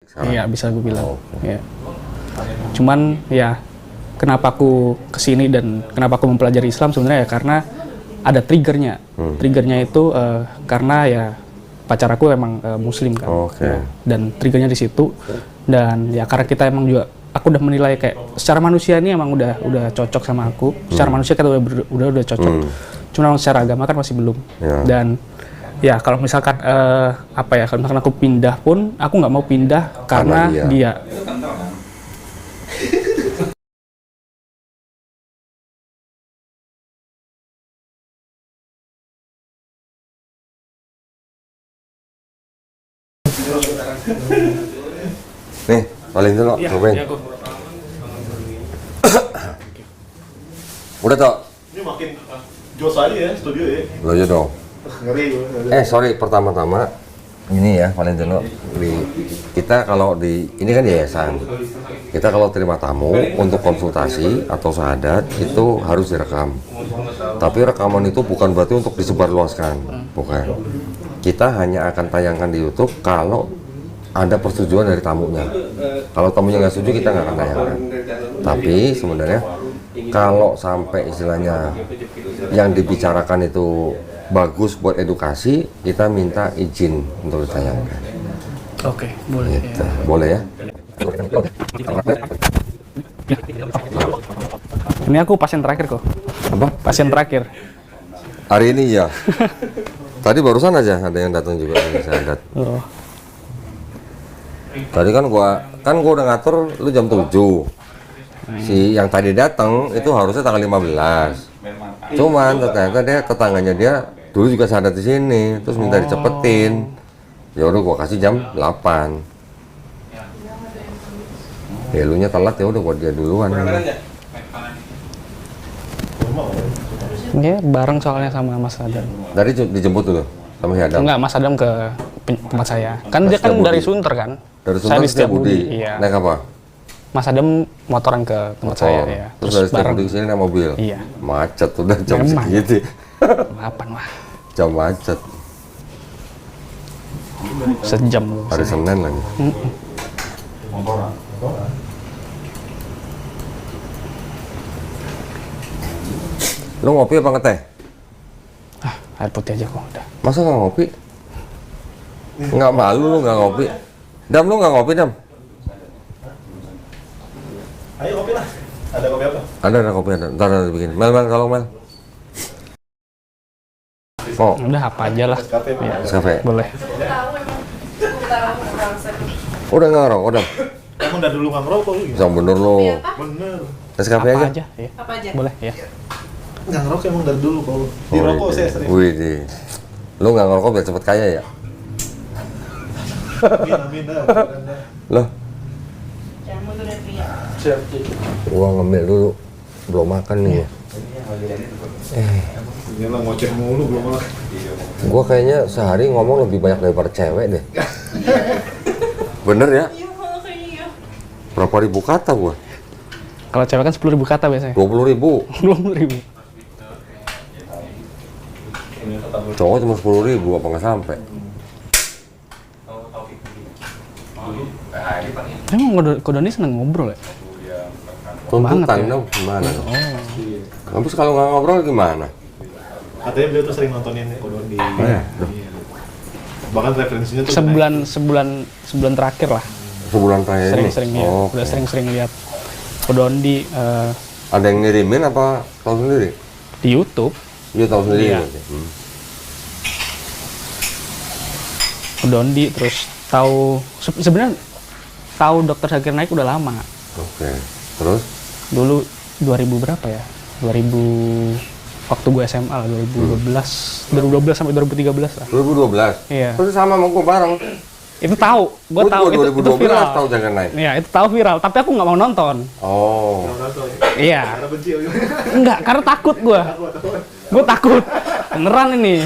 sekarang? Iya, bisa gue bilang. Ya. Cuman ya kenapa aku kesini dan kenapa aku mempelajari Islam sebenarnya ya karena ada triggernya. Triggernya itu karena ya pacar aku emang Muslim kan. Ya, dan triggernya di situ. Dan ya karena kita emang juga aku udah menilai kayak secara manusia ini emang udah cocok sama aku. Secara manusia kita udah cocok. Cuma secara agama kan masih belum. Dan ya kalau misalkan kalau misalkan aku pindah pun aku nggak mau pindah karena dia. Nih, paling dulu, cobain. Udah toh? Ini makin jos aja ya studio ya. Lo aja dong. Ngeri. Sorry, pertama-tama ini ya paling dulu kita kalau ini kan yayasan. Kita kalau terima tamu untuk konsultasi atau syahadat itu harus direkam. Tapi rekaman itu bukan berarti untuk disebarluaskan, bukan. Kita hanya akan tayangkan di YouTube kalau ada persetujuan dari tamunya. Kalau tamunya nggak setuju, kita nggak akan tayangkan. Tapi sebenarnya kalau sampai istilahnya yang dibicarakan itu bagus buat edukasi, kita minta izin untuk ditayangkan. Oke, boleh. Gitu. Ya. Boleh ya? Ini aku pasien terakhir kok. Apa? Pasien terakhir. Hari ini ya. Tadi barusan aja ada yang datang juga ini syahadat. Oh. Tadi kan gua udah ngatur lu jam 7. Si yang tadi datang itu harusnya tanggal 15. Cuman ternyata tetangganya dia dulu juga syahadat di sini, terus minta dicepetin. Ya udah gua kasih jam 8. Ya lu nya telat ya udah buat dia duluan. Iya, bareng soalnya sama Mas Adam. Tadi dijemput dulu sama si Adam. Enggak, Mas Adam ke tempat saya. Kan dia kan dari Sunter kan? Dari Saya Sunter di Setiabudi. Iya. Naik apa? Mas Adam motoran ke tempat saya ya. Terus dari Setiabudi ke sini naik mobil. Iya. Macet udah jam Memang. segitu. 8 lah. Jam macet. Sejam. Hari Senin lagi. Lu ngopi apa ngeteh? Air putih aja kok udah. Masa nggak ngopi? Nggak malu lu nggak ngopi? Dam, lu nggak ngopi, Dam? Ayo kopi lah. Ada kopi apa? Ada kopi, ada. Ntar ada bikin. Mel, kalau Mel. Oh, Udah apa aja lah. Ya, Nescafe. boleh. Udah nggak ngerokok, udah. Emang dari dulu nggak ngerokok lu? Yang bener lu. Bener. Nescafe Apa aja. aja, ya. Apa aja? Boleh ya. Nggak ngerokok emang dari dulu kalau di rokok saya sering. Wih, lu nggak ngerokok biar cepet kaya ya? Amin dah. Loh, Jamu tuh udah pria. gua ngemil dulu. Belum makan nih. Ini lah ngoceh mulu belum makan. Gua kayaknya sehari ngomong lebih banyak daripada cewek deh. Bener ya? Iya, kalau kayak iya. Berapa ribu kata gua? Kalau cewek kan 10.000 kata biasanya. 20.000. 20.000. Cowok cuma 10.000, apa nggak sampai? Emang Kodoni seneng ngobrol ya? Tuntutan Banget ya? dong, gimana dong? Habis kalau nggak ngobrol gimana? Katanya beliau tuh sering nontonin Kodoni. Iya. Bahkan referensinya tuh Sebulan terakhir lah. Sebulan terakhir ini? Sering-sering ya. Oke. Udah sering-sering lihat Kodondi Ada yang ngirimin apa tahu sendiri? di YouTube. Dia tahu sendiri. Iya. Berarti. Kodondi terus tahu sebenarnya tahu Dokter Zakir Naik udah lama. Oke. Terus? Dulu 2000 berapa ya? 2000 waktu gue SMA lah, 2012 sampai 2013 lah. 2012? Iya. Terus sama sama gue bareng. Itu tahu, gue Gua tahu juga itu 2012 viral. tahu Zakir Naik. Iya, itu tahu viral, tapi aku nggak mau nonton. Oh. Iya. karena benci ya. Enggak, karena takut gue. Gue takut. Beneran ini.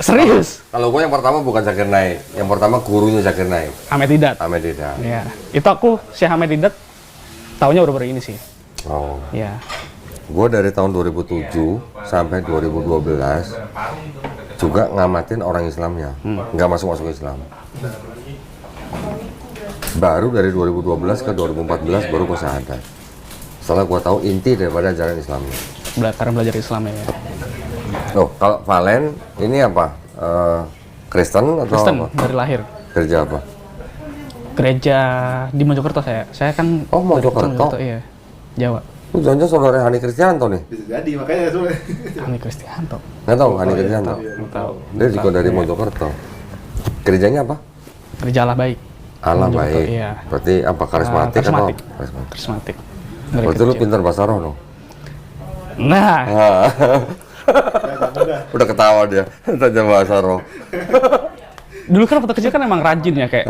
Serius. Kalau gue yang pertama bukan Zakir Naik, yang pertama gurunya Zakir Naik, Ahmed Didat. Ahmed Didat. Iya. Itu aku Syekh Ahmed Didat taunya baru-baru ini sih. Oh. Iya. Gue dari tahun 2007 sampai 2012 juga ngamatin orang Islamnya, nggak masuk Islam. Baru dari 2012 ke 2014 baru gue sadar. Setelah gue tahu inti daripada ajaran Islam. Karena belajar Islam ya. Loh, kalau Valen ini apa? Kristen atau Kristen apa? dari lahir. Kerja apa? Gereja di Mojokerto saya. Saya kan Oh, Mojokerto. iya. Jawa. Lu jangan saudara Hani Kristianto nih? Bisa jadi, makanya soalnya. Hani Kristianto. Nggak tahu Hani Kristianto? Nggak tahu. Dia juga dari Mojokerto. Gerejanya apa? Gereja Allah Baik. Allah Mojokerto, baik. Iya. Berarti apa? Karismatik atau? Karismatik. Karismatik. Karismatik. Dari Berarti lu kecil. pintar bahasa roh dong? Nah, Udah ketawa dia, tanya bahasa roh. dulu kan waktu kecil kan emang rajin ya kayak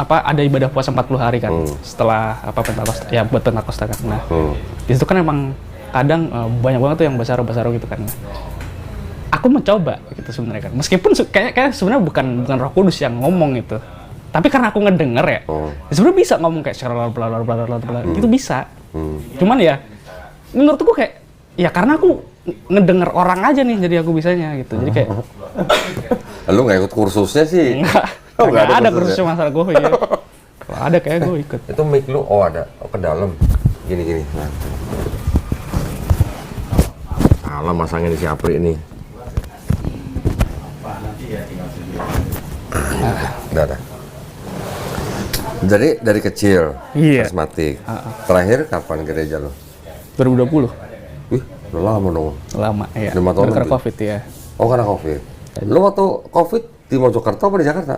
ada ibadah puasa 40 hari kan setelah Pentakosta ya buat Pentakosta kan. Nah, di situ kan emang kadang banyak banget tuh yang bahasa roh gitu kan. Aku mencoba gitu sebenarnya kan. Meskipun kayak sebenarnya bukan Roh Kudus yang ngomong itu. Tapi karena aku ngedenger ya, sebenarnya bisa ngomong kayak bla bla bla gitu bisa. Cuman ya menurutku kayak ya karena aku ngedenger orang aja nih jadi aku bisanya gitu. Jadi kayak Lu nggak ikut kursusnya sih? Nggak ada kursusnya masalah gue ya. Kalau ada kayak gue ikut. Itu mic lu, ada, ke dalam. Gini. Nah. Salah masangnya di si Apri ini. Udah. Jadi dari kecil, Iya. karismatik. Terakhir kapan gereja lo? 2020 Wih, udah lama dong. lama ya. 5 tahun Karena lebih. COVID ya. Oh, karena COVID. Lu waktu COVID di Mojokerto apa di Jakarta?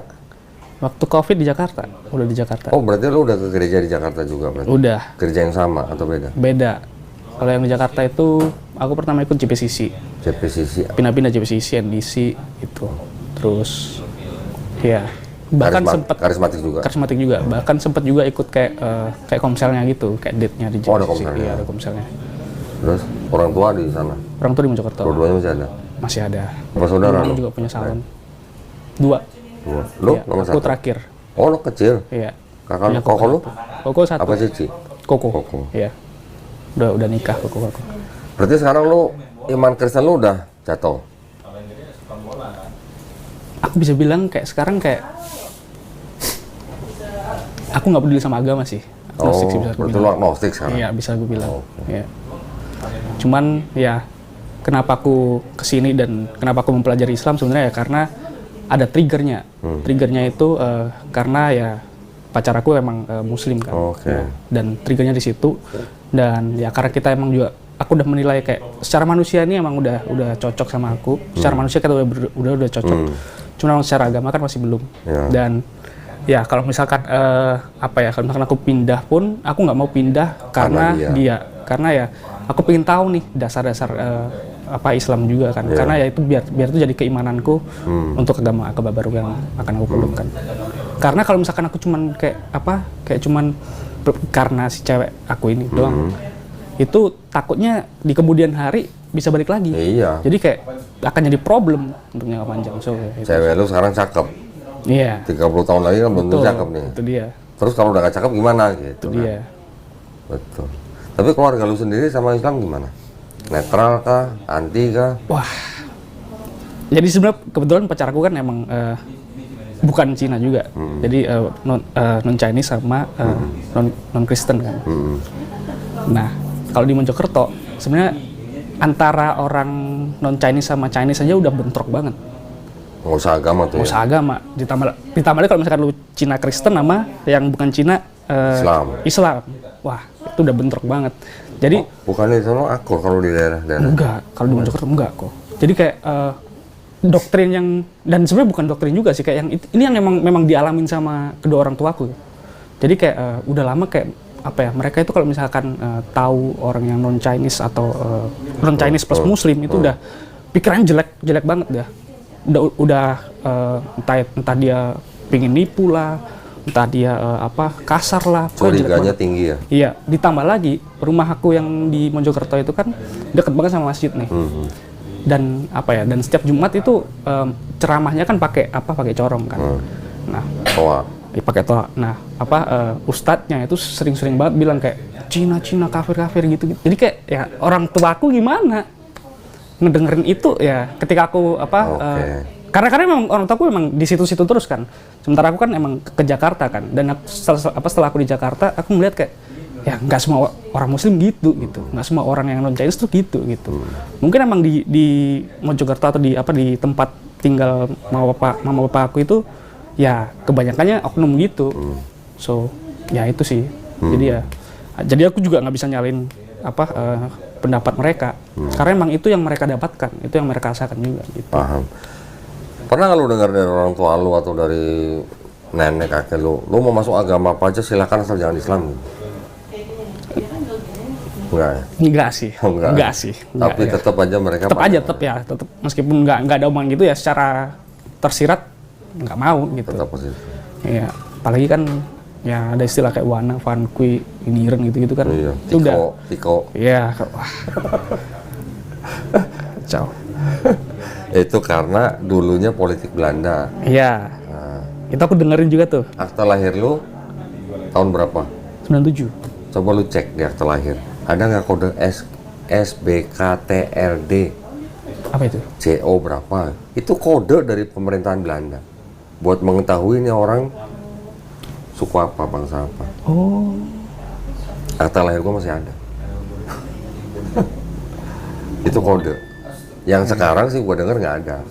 Waktu COVID di Jakarta, udah di Jakarta. Oh, berarti lu udah ke gereja di Jakarta juga berarti? Udah. Gereja yang sama atau beda? Beda. Kalau yang di Jakarta itu, aku pertama ikut JPCC. JPCC. Pindah-pindah JPCC, NDC, itu. Terus, ya. Bahkan sempat karismatik juga. karismatik juga. Bahkan sempat juga ikut kayak komselnya gitu, kayak date-nya di JPCC. Oh, ada komselnya. Iya, ada komselnya. Terus orang tua di sana? Orang tuh di Mojokerto. Dua-duanya masih ada? Masih ada. Apa saudara Aku lo? juga punya salon. Dua. Lu Iya, nomor aku satu? terakhir. Oh, lu kecil? Iya. Kakak Punya koko lu? Koko satu. Apa cici? Koko. Koko. Iya. Udah nikah koko. Berarti sekarang lu iman Kristen lu udah jatuh? Aku bisa bilang kayak sekarang kayak aku nggak peduli sama agama sih. Agnostik sih bisa aku berarti lu bilang. agnostik sekarang? Iya, bisa aku bilang. Iya. Cuman ya kenapa aku kesini dan kenapa aku mempelajari Islam sebenarnya ya karena ada triggernya. Triggernya itu karena ya pacar aku emang Muslim kan. Oke. Ya, dan triggernya di situ. Dan ya karena kita emang juga aku udah menilai kayak secara manusia ini emang udah cocok sama aku. Secara manusia kita udah cocok. Cuma secara agama kan masih belum. Ya. Dan ya kalau misalkan kalau misalkan aku pindah pun aku nggak mau pindah karena dia. Karena ya aku pengen tahu nih dasar-dasar Islam juga kan. Yeah. Karena ya itu biar itu jadi keimananku untuk agama baru yang akan aku pelukkan. Karena kalau misalkan aku cuman karena si cewek aku ini doang, itu takutnya di kemudian hari bisa balik lagi. Iya. Jadi kayak akan jadi problem untuk jangka panjang. So, itu. Cewek lu sekarang cakep. Iya. 30 tahun lagi kan belum tentu cakep nih. Itu dia. Terus kalau udah gak cakep gimana gitu? Itu kan? dia. Betul. Tapi keluarga lu sendiri sama Islam gimana? Netral kah? Anti kah? Wah. Jadi sebenarnya kebetulan pacar aku kan emang bukan Cina juga. Jadi non Chinese sama non Kristen kan. Nah, kalau di Mojokerto sebenarnya antara orang non Chinese sama Chinese aja udah bentrok banget. Nggak usah agama tuh Nggak usah agama. Ditambah lagi kalau misalkan lu Cina Kristen sama yang bukan Cina Islam. Wah, itu udah bentrok banget. Jadi bukannya itu akur kalau di daerah-daerah? enggak, kalau di Mojokerto enggak kok. Jadi kayak doktrin yang dan sebenarnya bukan doktrin juga sih kayak yang ini yang memang dialamin sama kedua orang tuaku. Jadi kayak udah lama kayak mereka itu kalau misalkan tahu orang yang non Chinese atau non Chinese plus Muslim itu udah pikirannya jelek banget dah. Udah entah dia pingin nipu lah, entah dia kasar lah. Curiganya tinggi ya? Iya, ditambah lagi rumah aku yang di Mojokerto itu kan deket banget sama masjid nih. Dan dan setiap Jumat itu ceramahnya kan pakai corong kan. Nah, Toa. Pakai toa. Nah, ustadznya itu sering-sering banget bilang kayak Cina kafir gitu. Jadi kayak ya orang tuaku gimana ngedengerin itu ya ketika aku karena memang orang tua aku memang di situ-situ terus kan. Sementara aku kan emang ke Jakarta kan, dan setelah aku di Jakarta aku melihat kayak ya nggak semua orang Muslim gitu, nggak semua orang yang non Chinese tuh gitu. Mungkin emang di Mojokerto atau di tempat tinggal mama bapak aku itu ya kebanyakannya oknum gitu. So ya itu sih. Jadi aku juga nggak bisa nyalin pendapat mereka, karena emang itu yang mereka dapatkan, itu yang mereka rasakan juga gitu. Paham. Pernah nggak lu dengar dari orang tua lu atau dari nenek kakek lu mau masuk agama apa aja silakan asal jangan Islam? Enggak ya? Enggak sih. Enggak sih. Tapi tetap aja mereka tetap meskipun nggak ada omongan gitu ya, secara tersirat nggak mau gitu. tetap positif. Iya, apalagi kan ya ada istilah kayak wana, fan, kui, iniren gitu kan. Iya, Itu udah. tiko. Iya, wah. Kacau. Itu karena dulunya politik Belanda. Iya. Itu aku dengerin juga tuh. Akta lahir lu tahun berapa? 97. Coba lu cek di akta lahir. Ada nggak kode SBKTRD? Apa itu? CO berapa? Itu kode dari pemerintahan Belanda. Buat mengetahui ini orang suku apa, bangsa apa. Oh. Akta lahir gua masih ada. Itu kode. Yang sekarang sih gua denger nggak ada.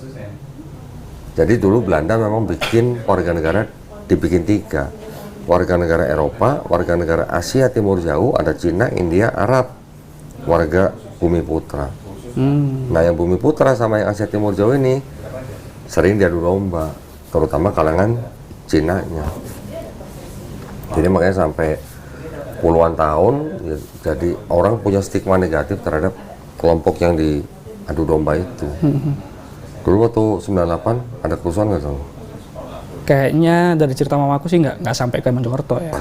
Jadi dulu Belanda memang bikin warga negara dibikin 3. Warga negara Eropa, warga negara Asia Timur Jauh, ada Cina, India, Arab. Warga Bumi Putra. Nah yang Bumi Putra sama yang Asia Timur Jauh ini sering diadu domba, terutama kalangan Cina-nya. Jadi makanya sampai puluhan tahun ya, jadi orang punya stigma negatif terhadap kelompok yang diadu domba itu. Dulu waktu 98 ada kerusuhan nggak Sang? Kayaknya dari cerita mamaku sih nggak sampai ke Mojokerto ya.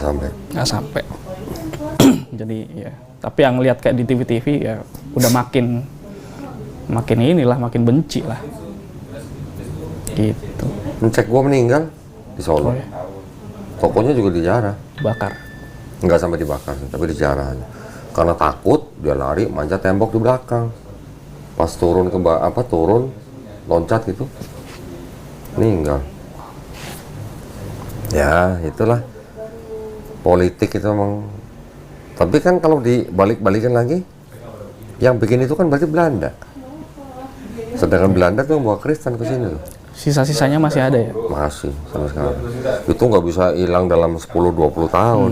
Nggak sampai. Jadi ya. Tapi yang lihat kayak di TV-TV ya udah makin benci lah. Gitu. Ngecek gua meninggal di Solo. Oh, ya. Tokonya juga dijarah. Bakar. Nggak sampai dibakar, tapi dijarah aja. Karena takut dia lari manjat tembok di belakang. Pas turun loncat gitu, meninggal. Ya itulah politik itu emang. Tapi kan kalau dibalik-balikan lagi, yang bikin itu kan berarti Belanda. Sedangkan Belanda tuh yang bawa Kristen ke sini loh. Sisa-sisanya masih ada ya? Masih sampai sekarang. Itu nggak bisa hilang dalam 10-20 tahun,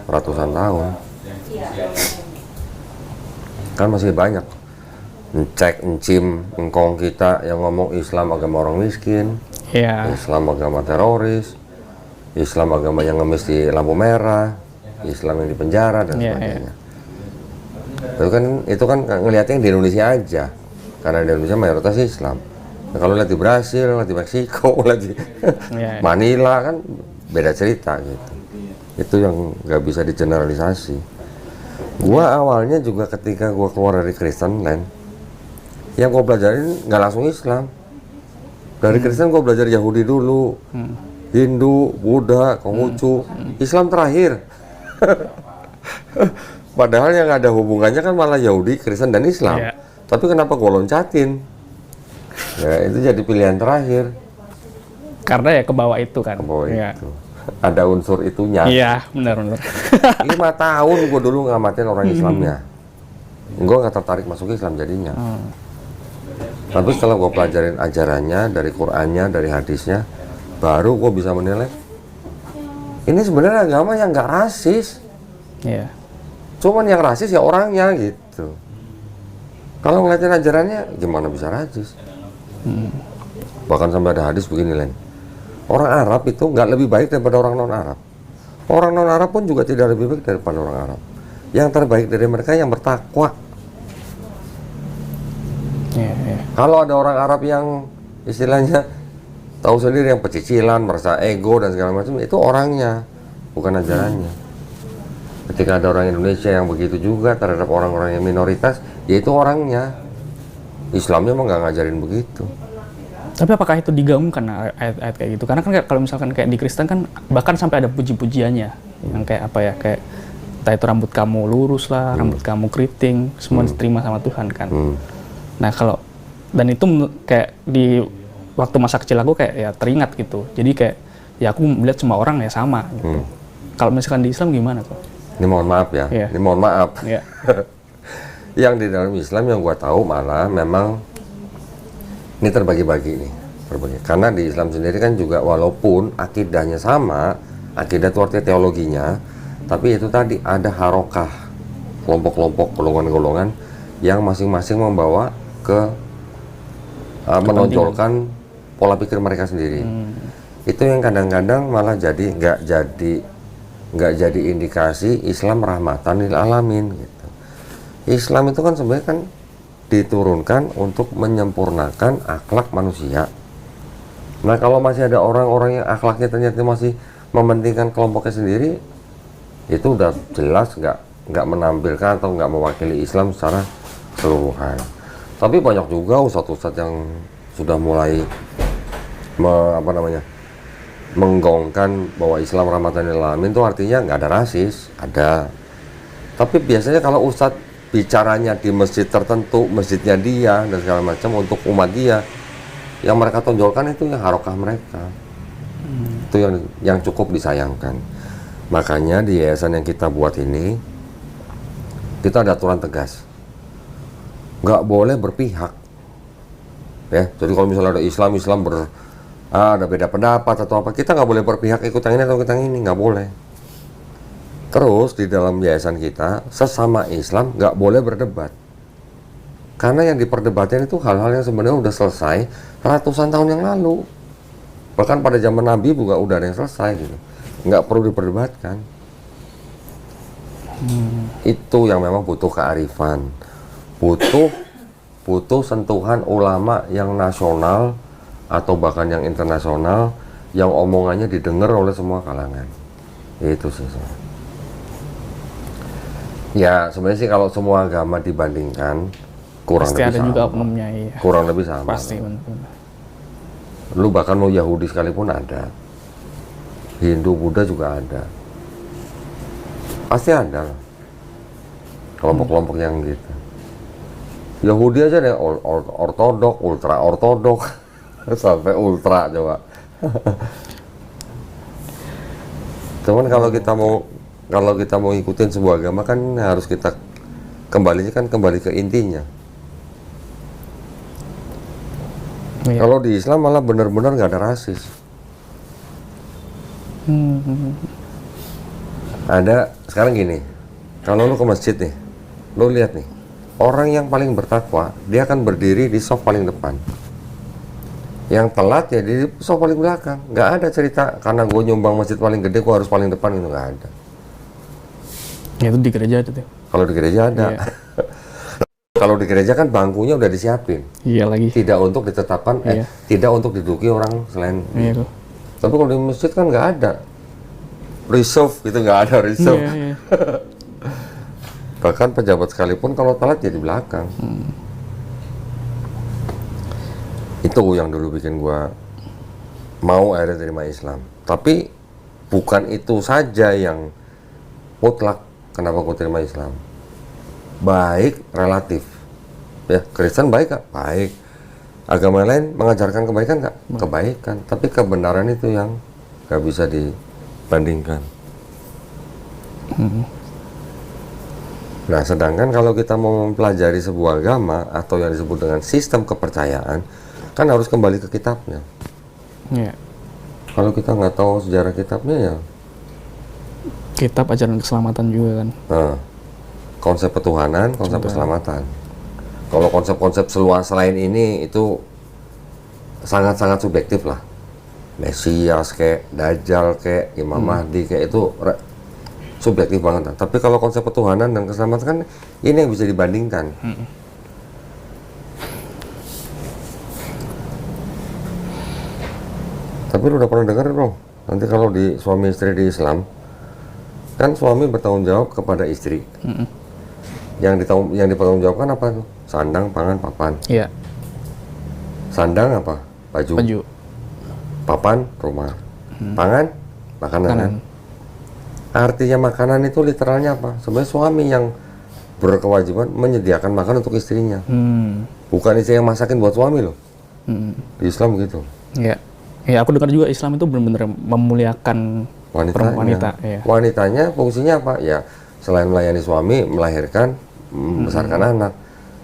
ratusan tahun. Kan masih banyak. Encim, engkong kita yang ngomong Islam agama orang miskin, Islam agama teroris, Islam agama yang ngemis di lampu merah, Islam yang di penjara dan sebagainya. Itu kan ngelihatnya di Indonesia aja, karena di Indonesia mayoritas Islam. Nah, kalau lihat di Brasil, lihat di Meksiko, lihat di Manila kan beda cerita gitu. Itu yang nggak bisa digeneralisasi. Gua awalnya juga ketika gua keluar dari Kristen Land, yang gua pelajarin nggak langsung Islam. Dari Kristen gua belajar Yahudi dulu, Hindu, Buddha, Konghucu, Islam terakhir. Padahal yang ada hubungannya kan malah Yahudi, Kristen dan Islam. Tapi kenapa gua loncatin? Ya itu jadi pilihan terakhir. Karena ya ke bawah itu kan. Ke bawah itu. Ada unsur itunya. Iya, benar. 5 tahun gue dulu ngamatin orang Islamnya. Gue nggak tertarik masuk Islam jadinya. Tapi setelah gue pelajarin ajarannya, dari Qur'annya, dari hadisnya, baru gue bisa menilai ini sebenarnya agama yang nggak rasis. Iya. Cuman yang rasis ya orangnya gitu. Kalau ngeliatin ajarannya, gimana bisa rasis? Bahkan sampai ada hadis begini, Len. Orang Arab itu nggak lebih baik daripada orang non-Arab. Orang non-Arab pun juga tidak lebih baik daripada orang Arab. Yang terbaik dari mereka yang bertakwa. Kalau ada orang Arab yang istilahnya tahu sendiri, yang pecicilan, merasa ego dan segala macam, itu orangnya, bukan ajarannya. Ketika ada orang Indonesia yang begitu juga terhadap orang-orang yang minoritas, yaitu orangnya. Islamnya emang nggak ngajarin begitu. Tapi apakah itu digaungkan ayat-ayat kayak gitu? Karena kan kalau misalkan kayak di Kristen kan bahkan sampai ada puji-pujiannya yang kayak apa ya, kayak entah itu rambut kamu lurus lah, rambut kamu keriting, semua diterima sama Tuhan kan. Nah kalau dan itu kayak waktu masa kecil aku kayak ya teringat gitu. Jadi kayak ya aku melihat semua orang ya sama gitu. Kalau misalkan di Islam gimana tuh? Ini mohon maaf ya, Iya. ini mohon maaf. Ya. Yang di dalam Islam yang gua tahu malah memang ini terbagi-bagi nih, terbagi. Karena di Islam sendiri kan juga walaupun akidahnya sama, akidah itu artinya teologinya, tapi itu tadi ada harokah, kelompok-kelompok, golongan-golongan yang masing-masing membawa ke menonjolkan pola pikir mereka sendiri. Itu yang kadang-kadang malah jadi nggak jadi indikasi Islam rahmatan lil alamin gitu. Islam itu kan sebenarnya kan diturunkan untuk menyempurnakan akhlak manusia. Nah kalau masih ada orang-orang yang akhlaknya ternyata masih mementingkan kelompoknya sendiri, itu udah jelas nggak menampilkan atau nggak mewakili Islam secara keseluruhan. Tapi banyak juga ustadz-ustadz yang sudah mulai menggaungkan bahwa Islam rahmatan lil alamin itu artinya nggak ada rasis, ada. Tapi biasanya kalau ustadz bicaranya di masjid tertentu, masjidnya dia dan segala macam untuk umat dia, yang mereka tonjolkan itu yang harokah mereka. Itu yang cukup disayangkan. Makanya di yayasan yang kita buat ini, kita ada aturan tegas. Nggak boleh berpihak. Ya, jadi kalau misalnya ada Islam ada beda pendapat atau apa, kita nggak boleh berpihak ikut yang ini atau ikut yang ini, nggak boleh. Terus di dalam yayasan kita, sesama Islam nggak boleh berdebat. Karena yang diperdebatkan itu hal-hal yang sebenarnya udah selesai ratusan tahun yang lalu. Bahkan pada zaman Nabi juga udah ada yang selesai gitu. Nggak perlu diperdebatkan. Itu yang memang butuh kearifan. Butuh sentuhan ulama yang nasional atau bahkan yang internasional yang omongannya didengar oleh semua kalangan. Itu sih. Ya sebenarnya sih kalau semua agama dibandingkan kurang Pasti lebih ada sama. juga oknumnya, iya. Kurang lebih sama. Pasti benar. Lu bahkan mau Yahudi sekalipun ada, Hindu, Buddha juga ada. Pasti ada kelompok-kelompok yang gitu. Yahudi aja deh ortodok, ultra ortodok, sampai ultra coba. Cuman kalau kita mau ikutin sebuah agama kan harus kita kembali ke intinya. Iya. Kalau di Islam malah benar-benar nggak ada rasis. Ada sekarang gini, kalau lu ke masjid nih, lu lihat nih, orang yang paling bertakwa dia akan berdiri di saf paling depan. Yang telat ya di saf paling belakang. Nggak ada cerita karena gue nyumbang masjid paling gede, gue harus paling depan, itu nggak ada. Ya, itu di gereja itu tuh. Kalau di gereja ada. Iya. Kalau di gereja kan bangkunya udah disiapin. Iya lagi. Tidak untuk ditetapkan, Iya. tidak untuk diduduki orang selain. Iya tuh. Tapi kalau di masjid kan nggak ada. Reserve gitu, nggak ada reserve. Iya, iya. Bahkan pejabat sekalipun kalau telat ya di belakang. Itu yang dulu bikin gua mau akhirnya terima Islam. Tapi bukan itu saja yang mutlak kenapa gua terima Islam. Baik relatif. Ya, Kristen baik nggak? Baik. Agama lain mengajarkan kebaikan nggak? Kebaikan. Tapi kebenaran itu yang nggak bisa dibandingkan. Nah, sedangkan kalau kita mau mempelajari sebuah agama atau yang disebut dengan sistem kepercayaan, kan harus kembali ke kitabnya. Iya. Kalau kita nggak tahu sejarah kitabnya ya, Kitab ajaran keselamatan juga kan. nah, konsep ketuhanan, konsep keselamatan. Kalau konsep-konsep selain ini itu sangat-sangat subjektif lah. Mesias kayak, Dajjal kayak, Imam Mahdi kayak itu subjektif banget. Tapi kalau konsep ketuhanan dan keselamatan kan ini yang bisa dibandingkan. Tapi lu udah pernah dengar belum? Nanti kalau di suami istri di Islam, kan suami bertanggung jawab kepada istri. Yang dipertanggungjawabkan apa tuh? Sandang, pangan, papan. Iya. Sandang apa? Baju. Baju. Papan, rumah. Pangan, makanan. Kanan. Artinya makanan itu literalnya apa? Sebenarnya suami yang berkewajiban menyediakan makan untuk istrinya. Bukan istri yang masakin buat suami loh. Di Islam gitu. Ya. Ya, aku dengar juga Islam itu benar-benar memuliakan wanita. Ya. Wanitanya fungsinya apa? Ya selain melayani suami, melahirkan, membesarkan anak.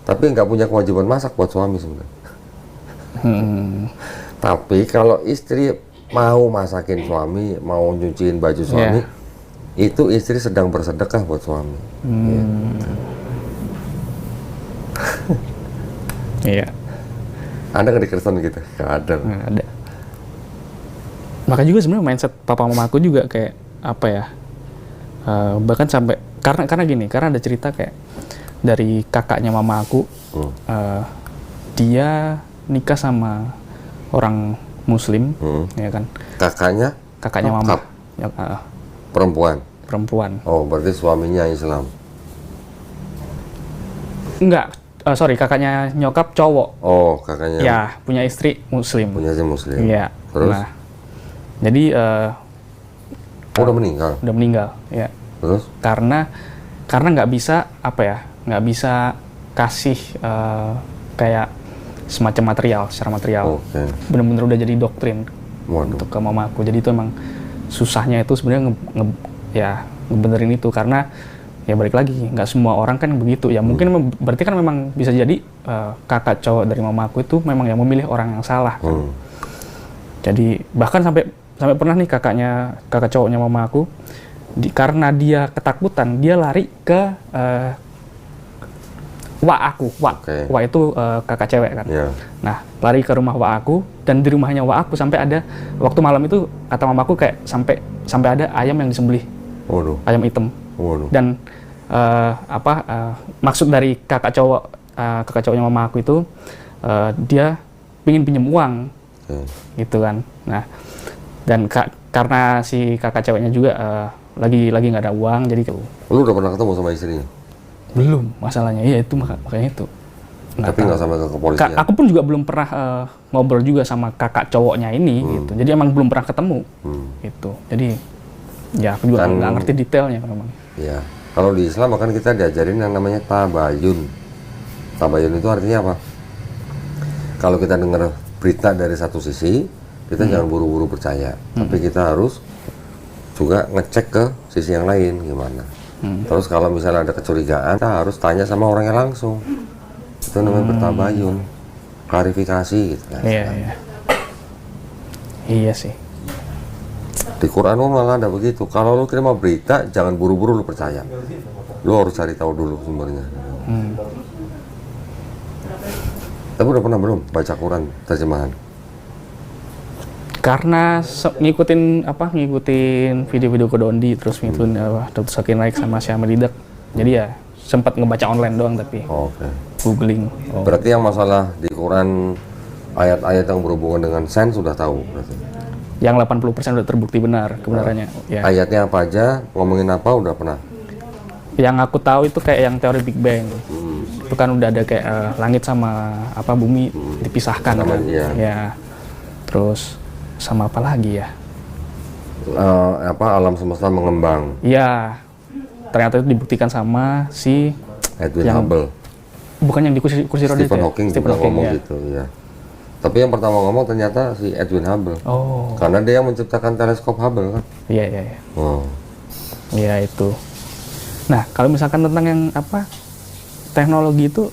Tapi nggak punya kewajiban masak buat suami sebenarnya. Tapi kalau istri mau masakin suami, mau nyuciin baju suami, itu istri sedang bersedekah buat suami. Iya. Ada nggak di Kristen gitu? Nggak ada. Nggak ada. Makanya juga sebenarnya mindset papa mama aku juga kayak apa ya? Bahkan sampai karena gini, karena ada cerita kayak dari kakaknya mama aku, dia nikah sama orang Muslim, ya kan? Kakaknya mama, ya, perempuan. Oh, berarti suaminya Islam. Enggak, sorry, kakaknya nyokap cowok. Oh, kakaknya. Ya, punya istri Muslim. Punya istri Muslim. Iya. Terus? Nah, jadi udah meninggal. Udah meninggal, ya. Terus? Karena nggak bisa apa ya, nggak bisa kasih kayak semacam secara material. Oke. Bener-bener udah jadi doktrin untuk ke mama aku. Jadi itu emang susahnya itu sebenarnya ngebenerin itu karena ya balik lagi nggak semua orang kan begitu ya. Mungkin berarti kan memang bisa jadi kakak cowok dari mama aku itu memang yang memilih orang yang salah. Kan? Jadi bahkan sampai pernah nih kakak cowoknya mama aku karena dia ketakutan dia lari ke wak aku. Wak itu kakak cewek kan. Yeah. Nah, lari ke rumah wak aku dan di rumahnya wak aku sampai ada waktu malam itu kata mamaku kayak sampai ada ayam yang disembelih. Waduh. Ayam hitam. Waduh. Dan maksud dari kakak cowoknya mama aku itu dia pingin pinjam uang. Gitu kan. Nah, dan karena si kakak ceweknya juga lagi nggak ada uang jadi lu udah pernah ketemu sama istrinya? Belum, masalahnya iya itu makanya itu. Tapi nggak sampai ke kepolisian. Aku pun juga belum pernah ngobrol juga sama kakak cowoknya ini gitu. Jadi emang belum pernah ketemu gitu. Jadi ya aku juga nggak ngerti detailnya memang. Iya. Kalau di Islam kan kita diajarin yang namanya tabayun. Tabayun itu artinya apa? Kalau kita dengar berita dari satu sisi, kita jangan buru-buru percaya. Tapi kita harus juga ngecek ke sisi yang lain gimana. Terus kalau misalnya ada kecurigaan, kita harus tanya sama orangnya langsung. Itu namanya bertabayun, klarifikasi gitu kan. Iya. Iya sih. Di Quran malah ada begitu. Kalau lu terima berita, jangan buru-buru lu percaya. Lu harus cari tahu dulu sumbernya. Tapi udah pernah belum baca Quran terjemahan? Karena ngikutin video-video Kodondi terus ngikutin Dr. Zakir Naik sama Syah Medidak. Jadi ya sempat ngebaca online doang tapi googling. Berarti yang masalah di Quran ayat-ayat yang berhubungan dengan sains sudah tahu berarti. Yang 80% udah terbukti benar kebenarannya. Ya. Ayatnya apa aja, ngomongin apa udah pernah? Yang aku tahu itu kayak yang teori Big Bang. Itu kan udah ada kayak langit sama bumi dipisahkan kan. Ya. Terus sama apa lagi ya? Alam semesta mengembang. Iya. Ternyata itu dibuktikan sama si Edwin Hubble. Bukan yang di kursi roda itu. Stephen Hawking juga ngomong gitu ya. Tapi yang pertama ngomong ternyata si Edwin Hubble. Karena dia yang menciptakan teleskop Hubble kan. Iya. Iya itu. Nah, kalau misalkan tentang yang teknologi itu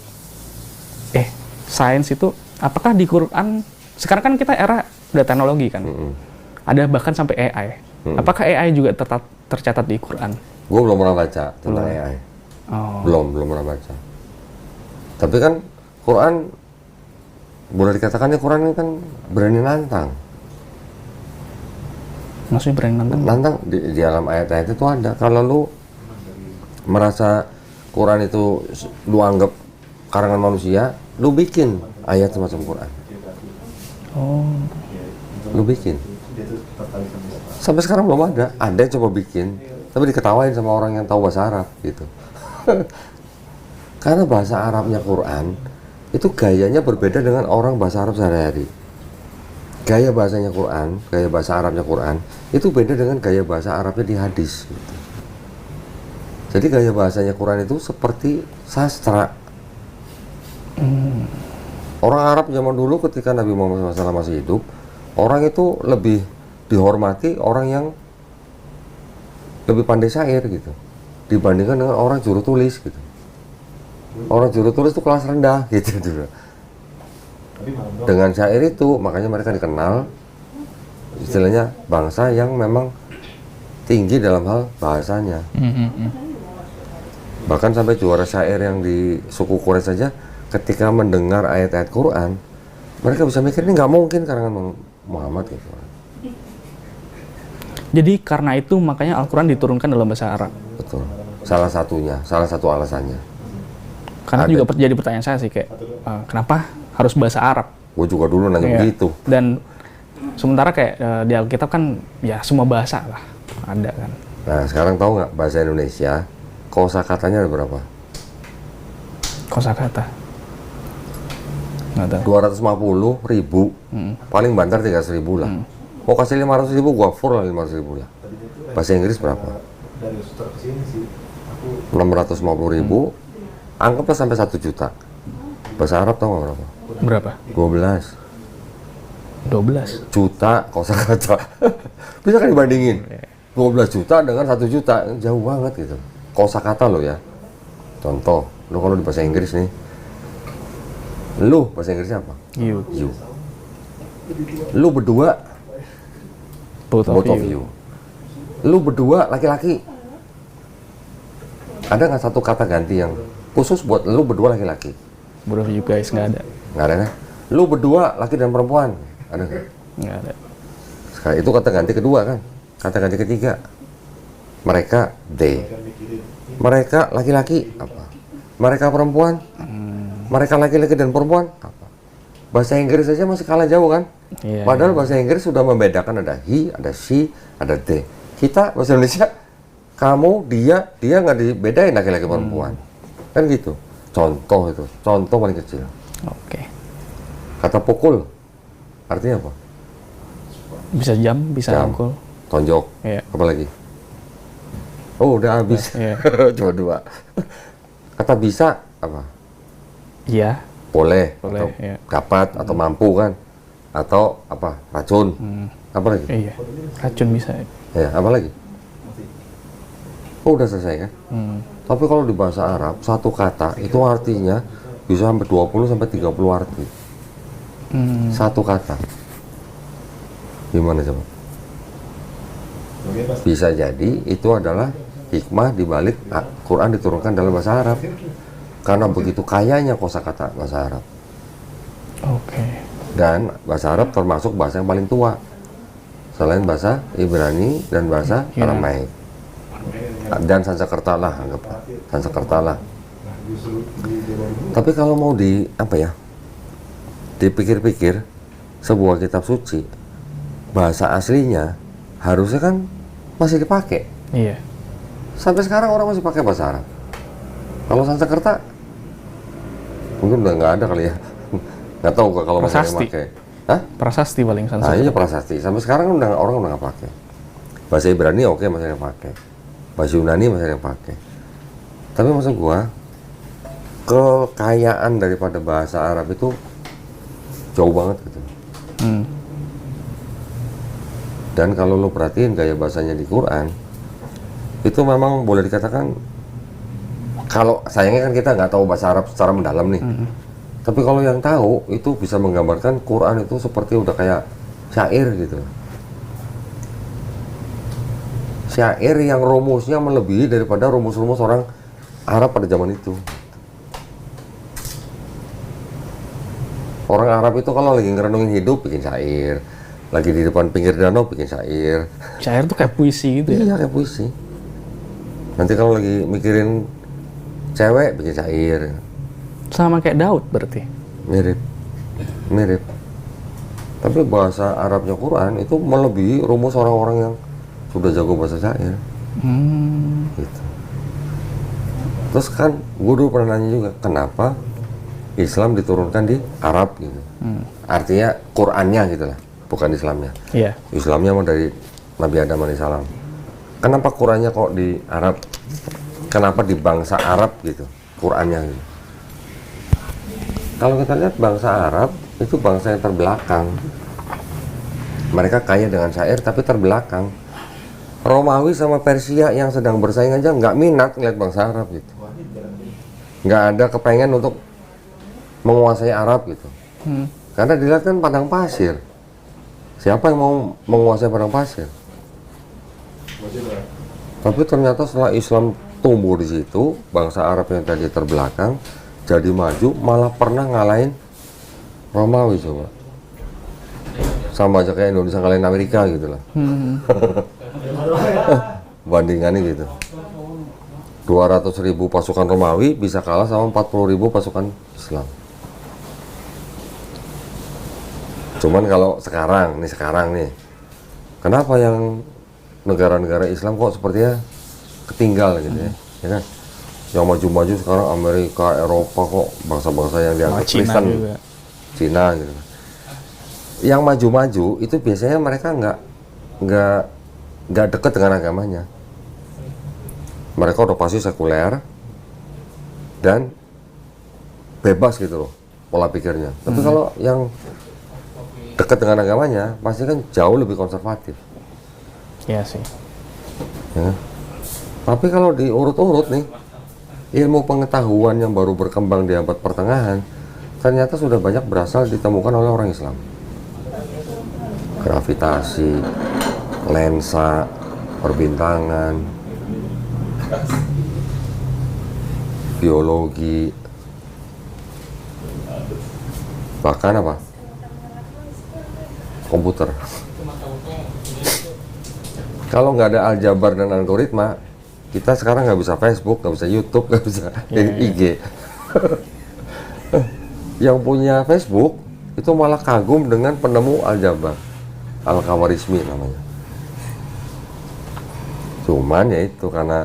sains itu apakah di Quran sekarang kan kita era udah teknologi kan? Ada bahkan sampai AI. Apakah AI juga tercatat di Quran? Gue belum pernah baca tentang AI. Belum pernah baca. Tapi kan Quran boleh dikatakan Quran ini kan berani nantang. Maksudnya berani nantang? Nantang di dalam ayat-ayat itu ada. Kalau lu merasa Quran itu lu anggap karangan manusia, lu bikin ayat semacam Quran. Lu bikin. Sampai sekarang belum ada. Ada yang coba bikin, tapi diketawain sama orang yang tahu bahasa Arab gitu. Karena bahasa Arabnya Quran itu gayanya berbeda dengan orang bahasa Arab sehari-hari. Gaya bahasanya Quran, gaya bahasa Arabnya Quran itu beda dengan gaya bahasa Arabnya di hadis gitu. Jadi gaya bahasanya Quran itu seperti sastra. Orang Arab zaman dulu ketika Nabi Muhammad SAW masih hidup, orang itu lebih dihormati orang yang lebih pandai syair gitu, dibandingkan dengan orang juru tulis gitu. Orang juru tulis itu kelas rendah gitu juga. Dengan syair itu makanya mereka dikenal istilahnya bangsa yang memang tinggi dalam hal bahasanya. Bahkan sampai juara syair yang di suku Quraisy saja ketika mendengar ayat-ayat Quran, mereka bisa mikir ini nggak mungkin karangan Muhammad gitu. Jadi karena itu makanya Al-Quran diturunkan dalam bahasa Arab. Betul. Salah satunya, salah satu alasannya. Karena Ada. juga jadi pertanyaan saya sih kayak kenapa harus bahasa Arab? Gue juga dulu nanya Iya. begitu. Dan sementara kayak di Alkitab kan ya semua bahasa lah ada kan. Nah sekarang tahu nggak bahasa Indonesia kosakatanya ada berapa? Kosakata. Nggak tahu. 250.000, paling banter 300.000 lah. Mau kasih 500.000, gua full lah 500.000 lah. Bahasa Inggris berapa? Dari sutra ke sini sih. Aku 650.000, anggaplah sampai 1 juta. Bahasa Arab tahu nggak berapa? Berapa? 12 12. juta kosakata. Bisa kan dibandingin? 12 juta dengan 1 juta, jauh banget gitu. Kosakata lo ya. Contoh, lo kalau di bahasa Inggris nih, lu bahasa Inggrisnya apa? You. You. Lu berdua, Both both of you. Lu berdua laki-laki. Ada nggak satu kata ganti yang khusus buat lu berdua laki-laki? Both of you guys nggak ada. Nggak ada kan? Lu berdua laki dan perempuan. Ada nggak? Nggak ada. Sekarang itu kata ganti kedua kan? Kata ganti ketiga. Mereka, they. Mereka laki-laki apa? Mereka perempuan. Mereka laki-laki dan perempuan apa? Bahasa Inggris saja masih kalah jauh kan? Iya, Padahal bahasa Inggris sudah membedakan ada he, ada she, ada they. Kita bahasa Indonesia, kamu, dia nggak dibedain laki-laki perempuan. Kan gitu. Contoh itu, contoh paling kecil. Oke. Kata pukul, artinya apa? Bisa jam, bisa Jam. angkul. Tonjok, Iya. apa lagi? Oh udah habis, Iya. cuma 2. Kata bisa, apa? Iya. Boleh, Boleh, atau iya. dapat, atau mampu kan? Atau apa? Racun, apa lagi? Iya. Racun bisa. Ya, apa lagi? Oh udah selesai kan? Tapi kalau di bahasa Arab, satu kata itu artinya bisa sampai 20 sampai 30 arti. Satu kata. Gimana coba? Bisa jadi itu adalah hikmah di balik Quran diturunkan dalam bahasa Arab. Karena begitu kayanya kosakata bahasa Arab. Oke. Dan bahasa Arab termasuk bahasa yang paling tua. Selain bahasa Ibrani dan bahasa Aramaik. Dan Sanskerta lah, anggaplah. Sanskerta lah. Tapi kalau mau dipikir-pikir, sebuah kitab suci, bahasa aslinya harusnya kan masih dipakai. Iya. Sampai sekarang orang masih pakai bahasa Arab. Kalau Sanskerta, mungkin udah nggak ada kali ya. Nggak tahu kalau masih ada yang Prasasti. pakai. Hah? Prasasti paling Nah, Sanskerta. iya prasasti. Sampai sekarang kan orang udah nggak pakai. Bahasa Ibrani oke masih ada yang pakai. Bahasa Yunani masih ada yang pakai. Tapi maksud gua, kekayaan daripada bahasa Arab itu jauh banget gitu. Dan kalau lo perhatiin gaya bahasanya di Quran, itu memang boleh dikatakan, kalau sayangnya kan kita nggak tahu bahasa Arab secara mendalam nih. Tapi kalau yang tahu itu bisa menggambarkan Quran itu seperti udah kayak syair gitu. Syair yang rumusnya melebihi daripada rumus-rumus orang Arab pada zaman itu. Orang Arab itu kalau lagi ngerenungin hidup bikin syair, lagi di depan pinggir danau bikin syair. Syair tuh kayak puisi gitu ya. Iya kayak puisi. Nanti kalau lagi mikirin cewek bikin syair. Sama kayak Daud berarti. Mirip. Tapi bahasa Arabnya Quran itu melebihi rumus orang-orang yang sudah jago bahasa syair. Gitu. Terus kan gue dulu pernah nanya juga, kenapa Islam diturunkan di Arab gitu. Artinya Qurannya gitu lah, bukan Islamnya. Iya. Islamnya mah dari Nabi Adam alaihissalam. Kenapa Qurannya kok di Arab? Kenapa di bangsa Arab gitu Qurannya gitu? Kalau kita lihat bangsa Arab itu bangsa yang terbelakang. Mereka kaya dengan syair tapi terbelakang. Romawi sama Persia yang sedang bersaing aja nggak minat ngeliat bangsa Arab gitu. Nggak ada kepengen untuk menguasai Arab gitu. Karena dilihat kan padang pasir. Siapa yang mau menguasai padang pasir? Tapi ternyata setelah Islam tumbuh di situ, bangsa Arab yang tadi terbelakang jadi maju, malah pernah ngalahin Romawi coba. Sama aja kayak Indonesia ngalahin Amerika gitu lah. Bandingannya gitu. 200.000 pasukan Romawi bisa kalah sama 40.000 pasukan Islam. Cuman kalau sekarang nih, kenapa yang negara-negara Islam kok sepertinya ketinggal gitu ya? Ya kan? Yang maju-maju sekarang Amerika, Eropa kok bangsa-bangsa yang dianggap Kristen, Cina gitu. Yang maju-maju itu biasanya mereka nggak dekat dengan agamanya. Mereka udah pasti sekuler dan bebas gitu loh pola pikirnya. Tapi kalau yang dekat dengan agamanya pasti kan jauh lebih konservatif. Iya sih. Ya. Tapi kalau diurut-urut nih, ilmu pengetahuan yang baru berkembang di abad pertengahan ternyata sudah banyak berasal ditemukan oleh orang Islam. Gravitasi, lensa, perbintangan, biologi, bahkan apa? Komputer. Kalau nggak ada aljabar dan algoritma, kita sekarang nggak bisa Facebook, nggak bisa YouTube, nggak bisa IG. Yang punya Facebook itu malah kagum dengan penemu aljabar, Al-Khawarizmi namanya. Cuman ya itu karena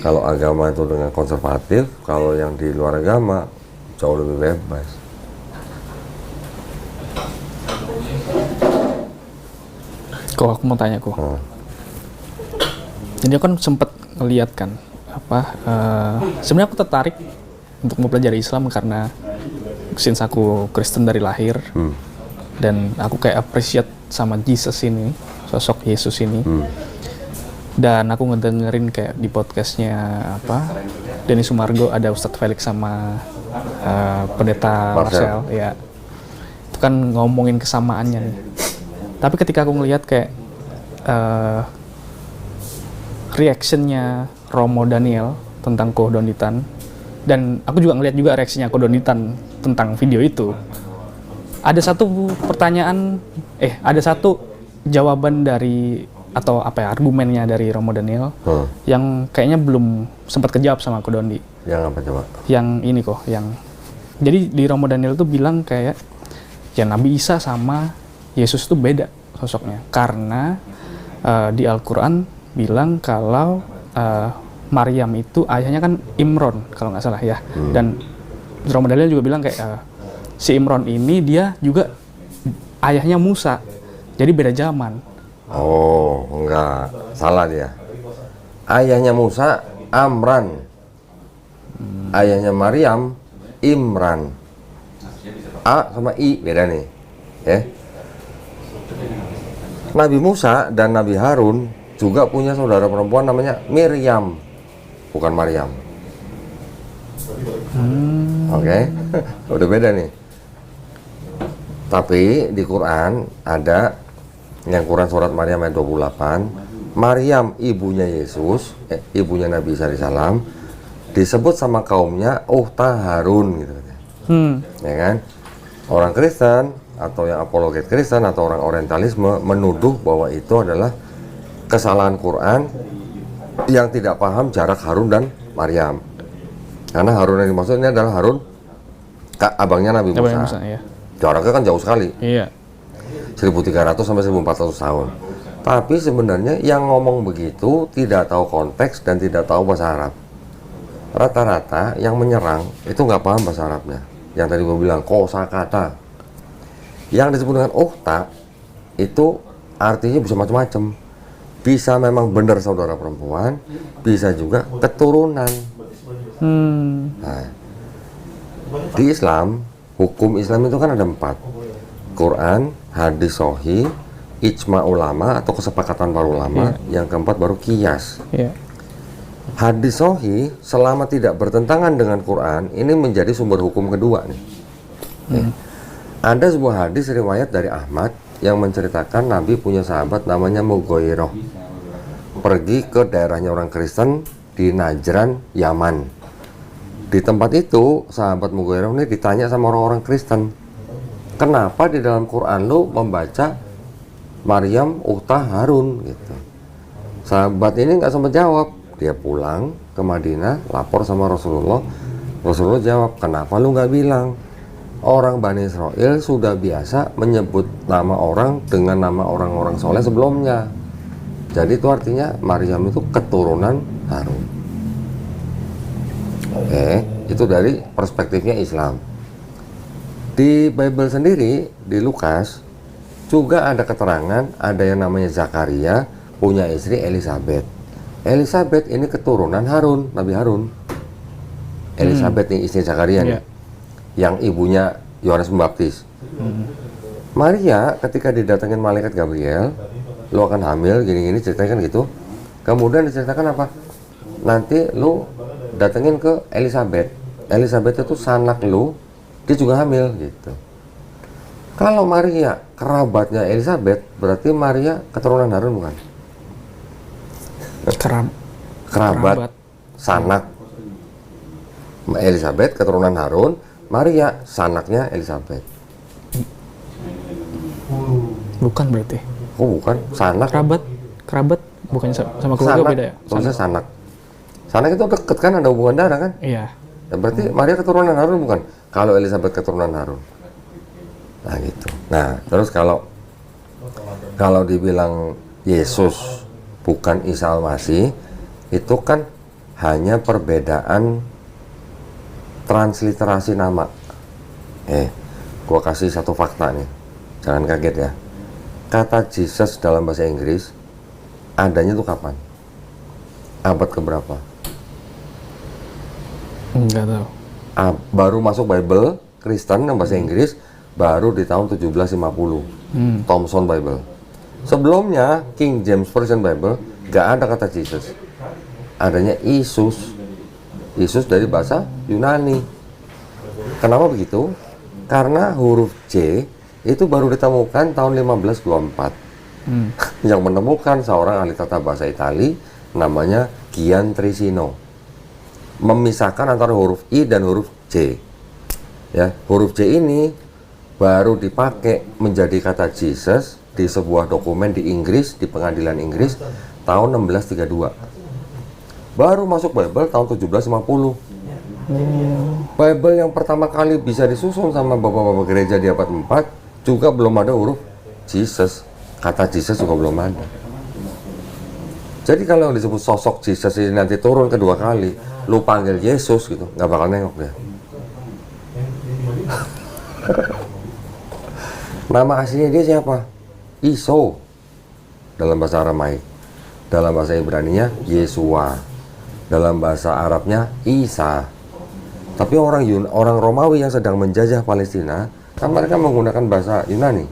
kalau agama itu dengan konservatif, kalau yang di luar agama jauh lebih bebas. Kok aku mau tanya kok. Jadi aku kan sempat ngeliat kan sebenarnya aku tertarik untuk mempelajari Islam karena since aku Kristen dari lahir dan aku kayak appreciate sama Jesus ini, sosok Yesus ini. Dan aku ngedengerin kayak di podcastnya Denny Sumargo ada Ustadz Felix sama pendeta Marcel ya. Itu kan ngomongin kesamaannya nih. Tapi ketika aku ngelihat kayak reactionnya Romo Daniel tentang Kodonitan, dan aku juga ngelihat juga reaksinya Kodonitan tentang video itu, ada satu pertanyaan, ada satu jawaban dari atau argumennya dari Romo Daniel yang kayaknya belum sempat kejawab sama Kodondi. Yang apa coba? Yang ini kok, jadi di Romo Daniel tuh bilang kayak ya Nabi Isa sama Yesus tuh beda sosoknya karena di Al-Quran bilang kalau Maryam itu ayahnya kan Imron kalau nggak salah ya, dan Romo Daniel juga bilang kayak si Imron ini dia juga ayahnya Musa, jadi beda zaman. Oh enggak, salah dia. Ayahnya Musa Amran, ayahnya Maryam Imran. A sama I beda nih ya. Nabi Musa dan Nabi Harun juga punya saudara perempuan namanya Miriam, bukan Maryam. Oke. Udah beda nih. Tapi di Quran ada yang Quran surat Maryam ayat 28, Maryam ibunya Yesus, ibunya Nabi Isa alaihissalam, disebut sama kaumnya Ukhta Harun gitu. Ya kan? Orang Kristen atau yang apologet Kristen atau orang Orientalisme menuduh bahwa itu adalah kesalahan Quran yang tidak paham jarak Harun dan Maryam. Karena Harun yang dimaksud ini adalah Harun abangnya Nabi Musa. Ya. Jaraknya kan jauh sekali. Iya. 1300 sampai 1400 tahun. Tapi sebenarnya yang ngomong begitu tidak tahu konteks dan tidak tahu bahasa Arab. Rata-rata yang menyerang itu nggak paham bahasa Arabnya. Yang tadi gue bilang kosakata. Yang disebut dengan ukhta itu artinya bisa macam-macam. Bisa memang benar saudara perempuan, bisa juga keturunan. Nah, di Islam Hukum Islam itu kan ada 4. Quran, hadis sahih, ijma ulama atau kesepakatan para ulama, yang keempat baru qiyas. Iya. Hadis sahih selama tidak bertentangan dengan Quran ini menjadi sumber hukum kedua nih. Ada sebuah hadis riwayat dari Ahmad yang menceritakan Nabi punya sahabat namanya Mughairah, pergi ke daerahnya orang Kristen di Najran, Yaman. Di tempat itu sahabat Mughairah ini ditanya sama orang-orang Kristen, kenapa di dalam Quran lu membaca Maryam ukhta Harun gitu. Sahabat ini nggak sempat jawab, dia pulang ke Madinah, lapor sama Rasulullah. Rasulullah jawab, kenapa lu nggak bilang? Orang Bani Israel sudah biasa menyebut nama orang dengan nama orang-orang soleh sebelumnya. Jadi itu artinya Maryam itu keturunan Harun. Oke, itu dari perspektifnya Islam. Di Bible sendiri, di Lukas juga ada keterangan, ada yang namanya Zakaria punya istri Elizabeth. Elizabeth ini keturunan Harun, Nabi Harun. Elizabeth ini istri Zakaria nih, yang ibunya Yohanes Pembaptis. Maria ketika didatengin malaikat Gabriel, lu akan hamil, gini-gini ceritanya kan gitu. Kemudian diceritakan apa? Nanti lu datengin ke Elizabeth. Elizabeth itu sanak lu, dia juga hamil gitu. Kalau Maria kerabatnya Elizabeth, berarti Maria keturunan Harun bukan? Kerabat sanak Elizabeth keturunan Harun, Maria sanaknya Elizabeth. Bukan berarti. Oh bukan, sanak. Kerabat bukannya sama keluarga Sanak, beda ya? tulisnya sanak. Sanak itu deket kan, ada hubungan darah kan? Iya. Ya, berarti Maria keturunan Harun bukan? Kalau Elizabeth keturunan Harun. Nah gitu. Nah terus kalau dibilang Yesus bukan Isa Al-Masih, itu kan hanya perbedaan transliterasi nama. Gua kasih satu fakta nih, jangan kaget ya. Kata Jesus dalam bahasa Inggris adanya tuh kapan? Abad keberapa? Enggak tahu. Baru masuk Bible Kristen yang bahasa Inggris baru di tahun 1750. Thomson Bible. Sebelumnya King James Version Bible gak ada kata Jesus. Adanya Isus. Isus dari bahasa Yunani. Kenapa begitu? Karena huruf J itu baru ditemukan tahun 1524. Yang menemukan seorang ahli tata bahasa Itali namanya Gian Trissino. Memisahkan antara huruf I dan huruf J. Ya, huruf J ini baru dipakai menjadi kata Jesus di sebuah dokumen di Inggris, di pengadilan Inggris tahun 1632. Baru masuk Bible tahun 1750. Bible yang pertama kali bisa disusun sama bapak-bapak gereja di abad 4 juga belum ada huruf Jesus. Kata Jesus juga belum ada. Jadi kalau disebut sosok Jesus ini nanti turun kedua kali, lu panggil Yesus gitu, nggak bakal nengok dia. Nama aslinya dia siapa? Iso dalam bahasa Aramaik. Dalam bahasa Ibraninya Yesua. Dalam bahasa Arabnya Isa. Tapi orang Romawi yang sedang menjajah Palestina, kan mereka menggunakan bahasa Yunani.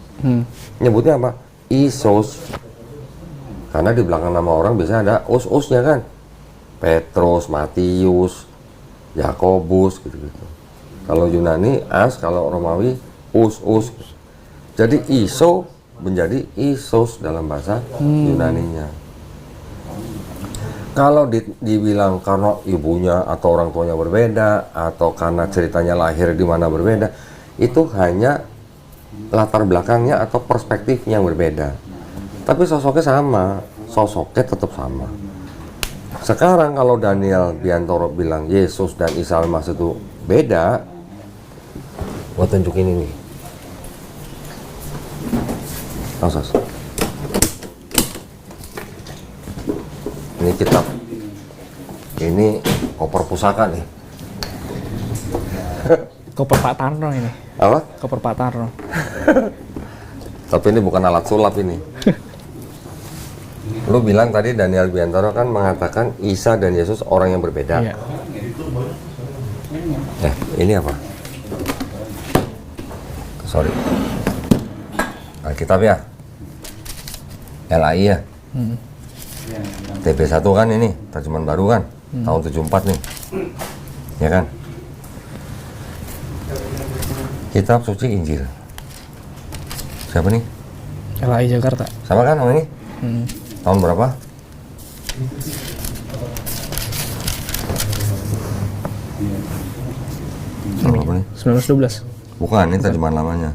Nyebutnya apa? Isos. Karena di belakang nama orang biasanya ada us-usnya kan. Petrus, Matius, Yakobus gitu-gitu. Kalau Yunani as, kalau Romawi us-us. Jadi Iso menjadi Isos dalam bahasa Yunaninya. Kalau dibilang karena ibunya atau orang tuanya berbeda atau karena ceritanya lahir di mana berbeda, itu hanya latar belakangnya atau perspektifnya yang berbeda. Tapi sosoknya sama, sosoknya tetap sama. Sekarang kalau Daniel Biantoro bilang Yesus dan Isa Al-Masih itu beda, gua tunjukin ini. Sos. Ini kitab, ini koper pusaka nih. Koper Pak Tarno ini. Apa? Koper Pak Tarno. Tapi ini bukan alat sulap ini. Lu bilang tadi Daniel Biantoro kan mengatakan Isa dan Yesus orang yang berbeda. Iya. Ini apa? Sorry. Alkitab ya. LAI ya. TB1 kan ini, terjemahan baru kan. Tahun 74 nih. Ya kan? Kitab suci Injil. Siapa nih? LAI Jakarta. Sama kan sama ini? Tahun berapa? Tahun berapa nih? 1912. Bukan, ini terjemahan lamanya.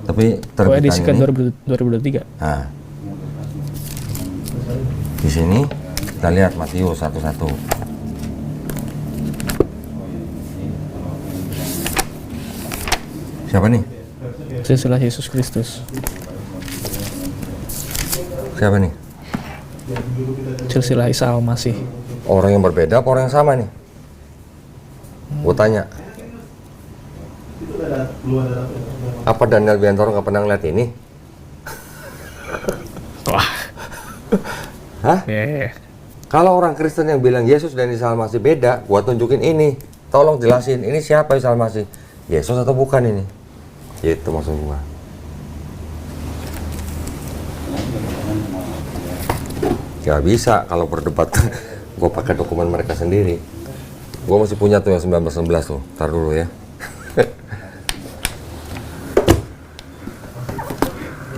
Tapi Oh, edisi terbitan kan ini. 2023. Nah, di sini kita lihat Matius 1:1. Siapa nih? Silsilah Yesus Kristus. Siapa nih? Silsilah Isa Al-Masih. Orang yang berbeda apa orang yang sama nih? Gue tanya. Apa Daniel Biantoro nggak pernah ngeliat ini? Wah. Hah? Yeah. Kalau orang Kristen yang bilang Yesus dan Isa Al-Masih beda, gua tunjukin ini. Tolong jelasin, ini siapa Isa Al-Masih? Yesus atau bukan ini? Itu maksud gua. Gak bisa kalau berdebat. Gua pakai dokumen mereka sendiri. Gua masih punya tuh yang 1916 tuh. Ntar dulu ya.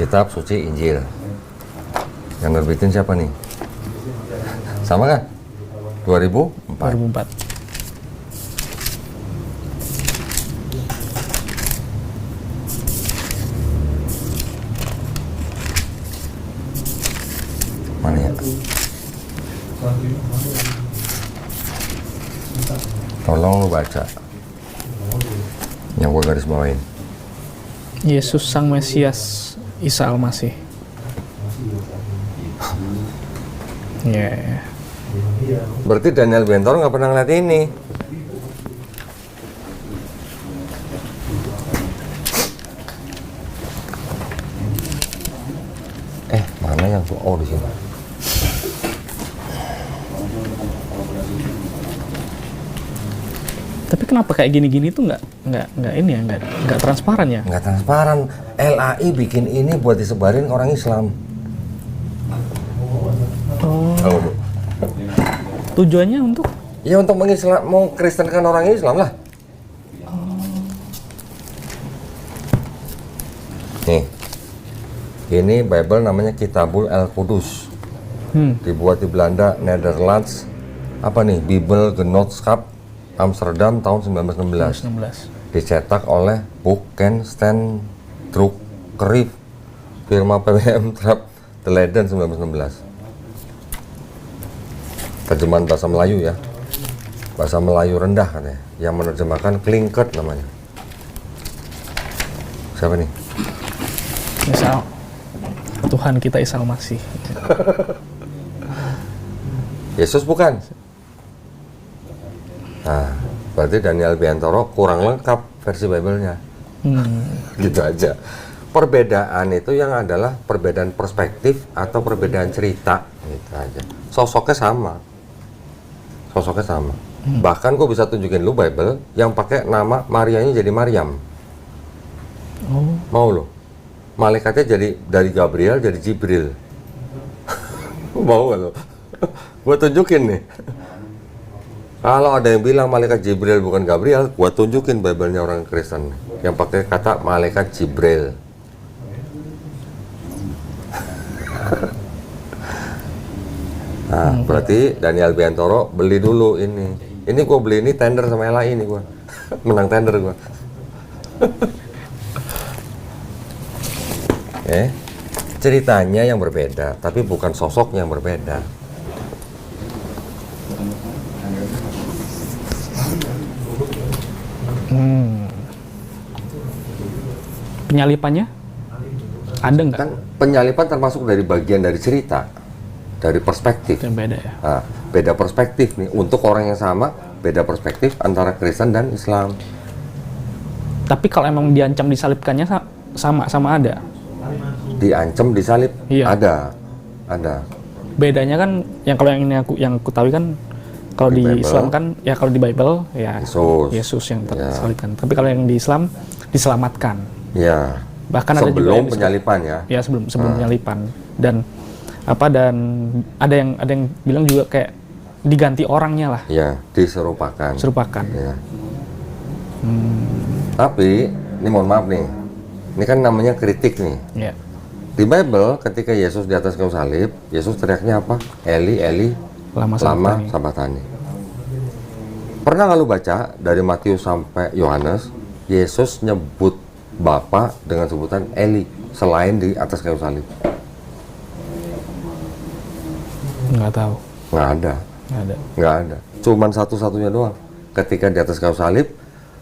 Kitab suci Injil. Yang nerbitin siapa nih? Sama kan? 2004. 2004. Mana ya? Tolong lu baca. Yang gue garis bawain. Yesus Sang Mesias Isa Al-Masih. Yeah. Berarti Daniel Biantoro nggak pernah ngeliat ini. Mana yang tuh? Oh, di sini. Tapi kenapa kayak gini-gini tuh nggak ini ya, nggak transparan ya? Nggak transparan. LAI bikin ini buat disebarin orang Islam. Oh. Oh. Tujuannya untuk Ya untuk mengislam, mau Kristenkan orang Islam lah. Nih, ini Bible namanya Kitabul El Qudus. Dibuat di Belanda, Netherlands. Apa nih? Bible Genootschap Amsterdam tahun 1916. 19. Dicetak oleh Boeken Steen Drukkerij, firma PBM Trap de Leiden 1916. Terjemahan bahasa Melayu ya. Bahasa Melayu rendah katanya. Yang menerjemahkan Klinkert namanya. Siapa nih? Misal Tuhan kita Isa Al-Masih. Yesus bukan? Nah, berarti Daniel Biantoro kurang lengkap versi Bible-nya. Gitu aja. Perbedaan itu yang adalah perbedaan perspektif atau perbedaan cerita. Gitu aja. Sosoknya sama. Sosoknya sama. Bahkan gue bisa tunjukin lu Bible yang pakai nama Marianya jadi Maryam. Oh. Mau lu? Malaikatnya jadi dari Gabriel jadi Jibril. Mau gak lu? Gue tunjukin nih. Kalau ada yang bilang malaikat Jibril bukan Gabriel, gue tunjukin Bible-nya orang Kristen yang pakai kata malaikat Jibril. Nah, berarti Daniel Biantoro beli dulu ini. Ini gue beli ini tender sama LAI ini gue. Menang tender gue. Ceritanya yang berbeda, tapi bukan sosoknya yang berbeda. Penyalipannya ada nggak? Kan penyalipan termasuk dari bagian dari cerita, dari perspektif. Itu yang beda ya. Nah, beda perspektif nih. Untuk orang yang sama, beda perspektif antara Kristen dan Islam. Tapi kalau emang diancam disalibkannya sama ada. Diancam, disalib, Iya. ada. Bedanya kan yang kalau yang ini aku tahu kan kalau Di di Bible. Islam kan ya kalau di Bible ya Yesus. Yesus yang Ya. tersalibkan. Tapi kalau yang di Islam diselamatkan. Ya. Bahkan ada juga Sebelum yang penyalipan ya. ya sebelum penyalipan. Dan ada yang bilang juga kayak diganti orangnya lah, Ya, diserupakan. serupakan. Ya. Tapi ini mohon maaf nih. Ini kan namanya kritik nih. Ya. Di Bible ketika Yesus di atas kayu salib, Yesus teriaknya apa? Eli, Eli, Lama lama sabachthani. sabatani. Pernah nggak lu baca dari Matius sampai Yohanes, Yesus nyebut Bapa dengan sebutan Eli selain di atas kayu salib? Nggak tahu, Nggak ada. nggak ada. Nggak ada. Cuman satu-satunya doang. Ketika di atas kayu salib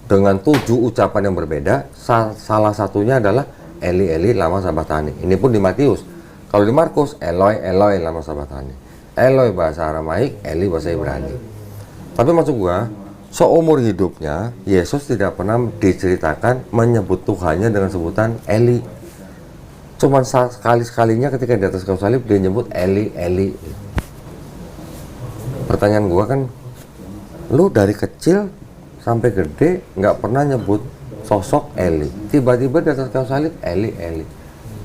dengan 7 ucapan yang berbeda, salah satunya adalah Eli Eli lama sabatani. Ini pun di Matius. Kalau di Markus, Eloi Eloi lama sabatani. Eloi bahasa Aramaik, Eli bahasa Ibrani. Tapi maksud gua, seumur hidupnya Yesus tidak pernah diceritakan menyebut Tuhannya dengan sebutan Eli. Cuman sekali-sekalinya ketika di atas kayu salib dia nyebut Eli Eli. Pertanyaan gua kan, lu dari kecil sampai gede nggak pernah nyebut sosok Eli, tiba-tiba di atas kayu salib Eli Eli.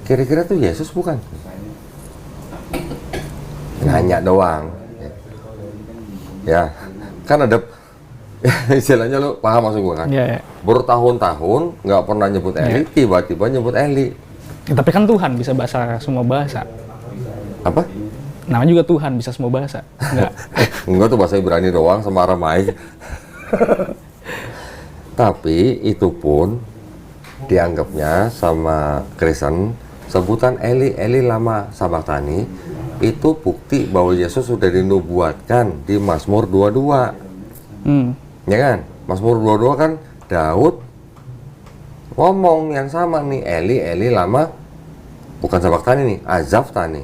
Kira-kira tuh Yesus bukan? Nanya doang. Ya, kan ada istilahnya, lu paham maksud gua kan? Ya, ya. Bertahun-tahun nggak pernah nyebut Eli, tiba-tiba nyebut Eli. Ya, tapi kan Tuhan bisa bahasa semua bahasa. Apa? Namanya juga Tuhan bisa semua bahasa. Enggak. Enggak, tuh bahasa Ibrani doang sama Aramaik. Tapi itu pun dianggapnya sama Kristen sebutan Eli Eli lama sabatani itu bukti bahwa Yesus sudah dinubuatkan di Mazmur 22. Ya kan? Mazmur 22 kan Daud ngomong yang sama nih, Eli Eli lama, bukan sabatani nih, azaftani.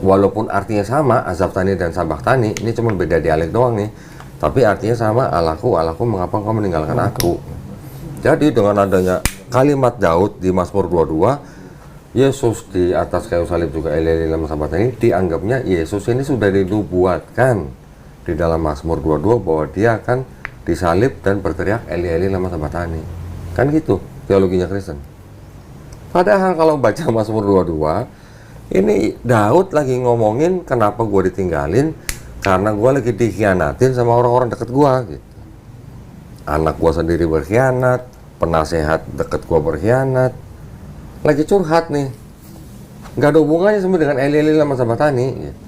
Walaupun artinya sama, azaftani dan sabatani, ini cuma beda dialek doang nih. Tapi artinya sama, Allahku, Allahku, mengapa engkau meninggalkan aku? Jadi dengan adanya kalimat Daud di Mazmur 22, Yesus di atas kayu salib juga Eli Eli lama sabatani, dianggapnya Yesus ini sudah dinubuatkan di dalam Mazmur 22 bahwa dia akan disalib dan berteriak Eli Eli lama sabatani. Kan gitu teologinya Kristen. Padahal kalau baca Mazmur 22, ini Daud lagi ngomongin kenapa gue ditinggalin, karena gue lagi dikhianatin sama orang-orang deket gue gitu. Anak gue sendiri berkhianat, penasehat deket gue berkhianat, lagi curhat nih. Gak ada hubungannya sama dengan Eli Eli lama sabatani gitu.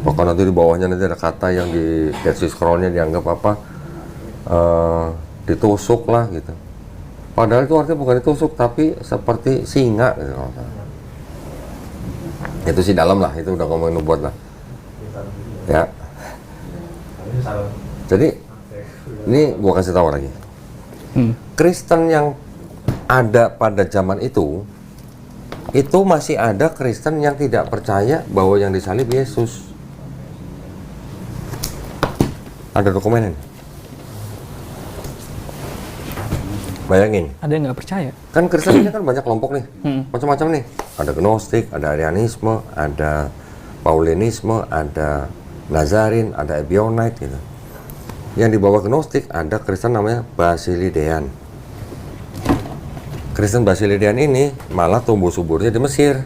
Bahkan nanti di bawahnya nanti ada kata yang di Dead Sea Scroll-nya dianggap apa, ditusuk lah gitu. Padahal itu artinya bukan ditusuk, tapi seperti singa gitu. Itu sih dalam lah, itu udah ngomongin nubuat lah ya. Jadi ini gua kasih tahu lagi, Kristen yang ada pada zaman itu masih ada Kristen yang tidak percaya bahwa yang disalib Yesus. Ada dokumennya. Bayangin. Ada yang nggak percaya. Kan Kristen ini kan banyak kelompok nih, macam-macam nih. Ada Gnostik, ada Arianisme, ada Paulinisme, ada Nazarin, ada Ebionite gitu. Yang di bawah Gnostik ada Kristen namanya Basilidean. Kristen Basilidean ini malah tumbuh suburnya di Mesir.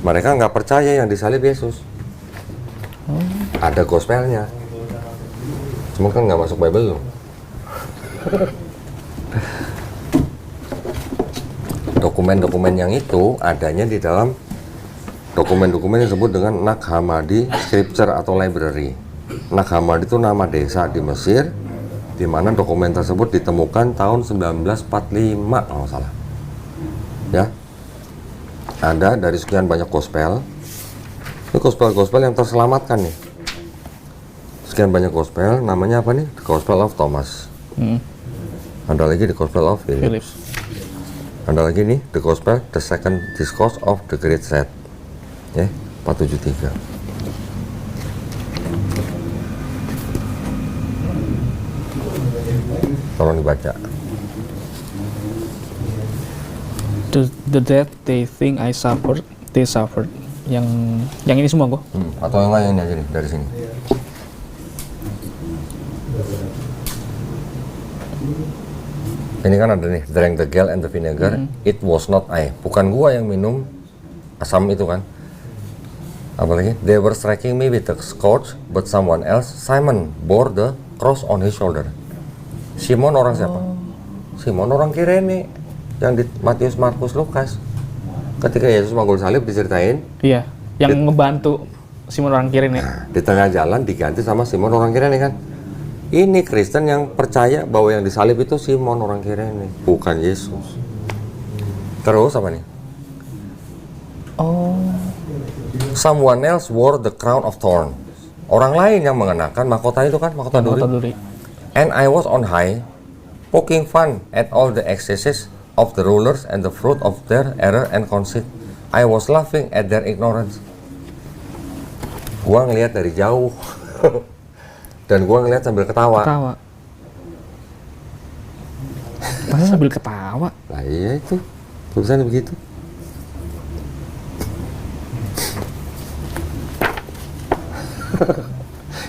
Mereka nggak percaya yang disalib Yesus. Ada gospelnya, cuma kan nggak masuk Bible loh. Dokumen-dokumen yang itu adanya di dalam dokumen-dokumen yang disebut dengan Nag Hammadi Scripture atau Library. Nag Hammadi itu nama desa di Mesir, di mana dokumen tersebut ditemukan tahun 1945 kalau nggak salah. Ya, ada dari sekian banyak gospel. Ini gospel-gospel yang terselamatkan nih. Sekian banyak gospel, namanya apa nih? The Gospel of Thomas. Ada lagi The Gospel of Philip. Ada lagi nih The Gospel, The Second Discourse of the Great Set, ya, 473. Tolong dibaca. The death they think I suffered, they suffered. Yang ini semua kok. Atau yang lain ini aja nih dari sini. Ini kan ada nih, drank the gall and the vinegar. It was not I. Bukan gua yang minum asam itu kan. Apalagi, they were striking me with the scourge, but someone else, Simon, bore the cross on his shoulder. Simon orang siapa? Simon orang Kirene, yang di Matius, Markus, Lukas. Ketika Yesus manggul salib diceritain, Iya, yang ngebantu Simon orang Kirene. nah, di tengah jalan diganti sama Simon orang Kirene kan. Ini Kristen yang percaya bahwa yang disalib itu Simon orang Kirene, bukan Yesus. Terus apa nih? Oh. Someone else wore the crown of thorn. Orang lain yang mengenakan mahkota itu kan, mahkota duri. Duri. And I was on high, poking fun at all the excesses of the rulers and the fruit of their error and conceit. I was laughing at their ignorance. Gua ngelihat dari jauh. Dan gua ngelihat sambil ketawa. Ketawa. Masa sambil ketawa? Lah iya itu, tulisannya begitu.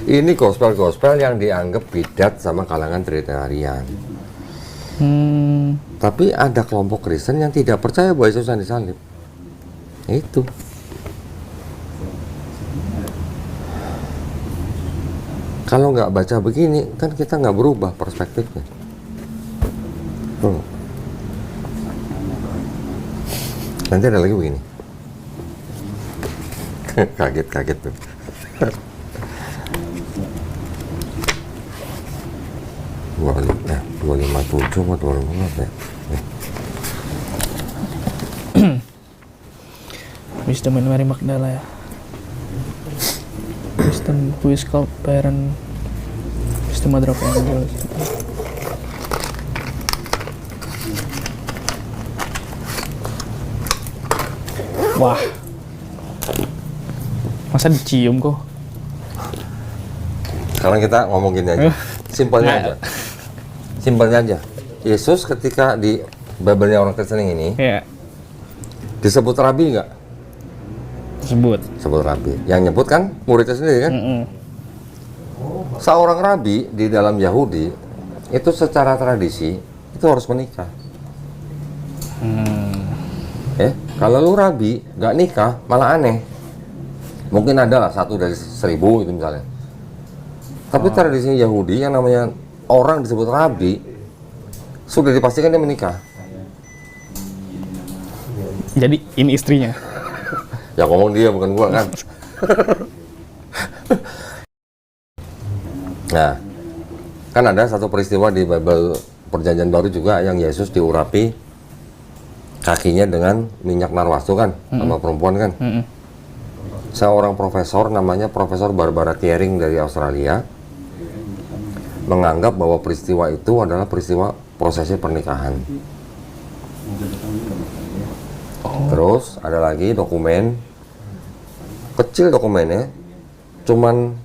Ini gospel-gospel yang dianggap bidat sama kalangan Trinitarian. Tapi ada kelompok Kristen yang tidak percaya bahwa Yesus yang disalib. Itu. Kalau nggak baca begini, kan kita nggak berubah perspektifnya. Nanti ada lagi begini. Kaget-kaget tuh. Ya, 257 atau 256 ya. Wisdom and Mary Magdala ya. Wisdom who is called parent. Wisdom mother of angels. Wah. Masa dicium kok? Sekarang kita ngomong gini aja. Simpelnya aja. Simpelnya aja. Yesus ketika di Babelnya orang Kristen ini Iya. disebut rabi nggak? Sebut. Sebut rabi. Yang nyebut kan muridnya sendiri kan? Seorang rabi di dalam Yahudi itu secara tradisi itu harus menikah. Kalau lu rabi nggak nikah malah aneh. Mungkin ada lah 1 dari 1000 itu misalnya. Tapi tradisi Yahudi yang namanya orang disebut rabi sudah dipastikan dia menikah. Jadi ini istrinya. Ya ngomong dia bukan gua kan. Nah, kan ada satu peristiwa di Bible Perjanjian Baru juga yang Yesus diurapi kakinya dengan minyak narwastu kan, sama perempuan kan. Seorang profesor namanya Profesor Barbara Thiering dari Australia menganggap bahwa peristiwa itu adalah peristiwa prosesi pernikahan. Terus ada lagi dokumen kecil, dokumennya cuman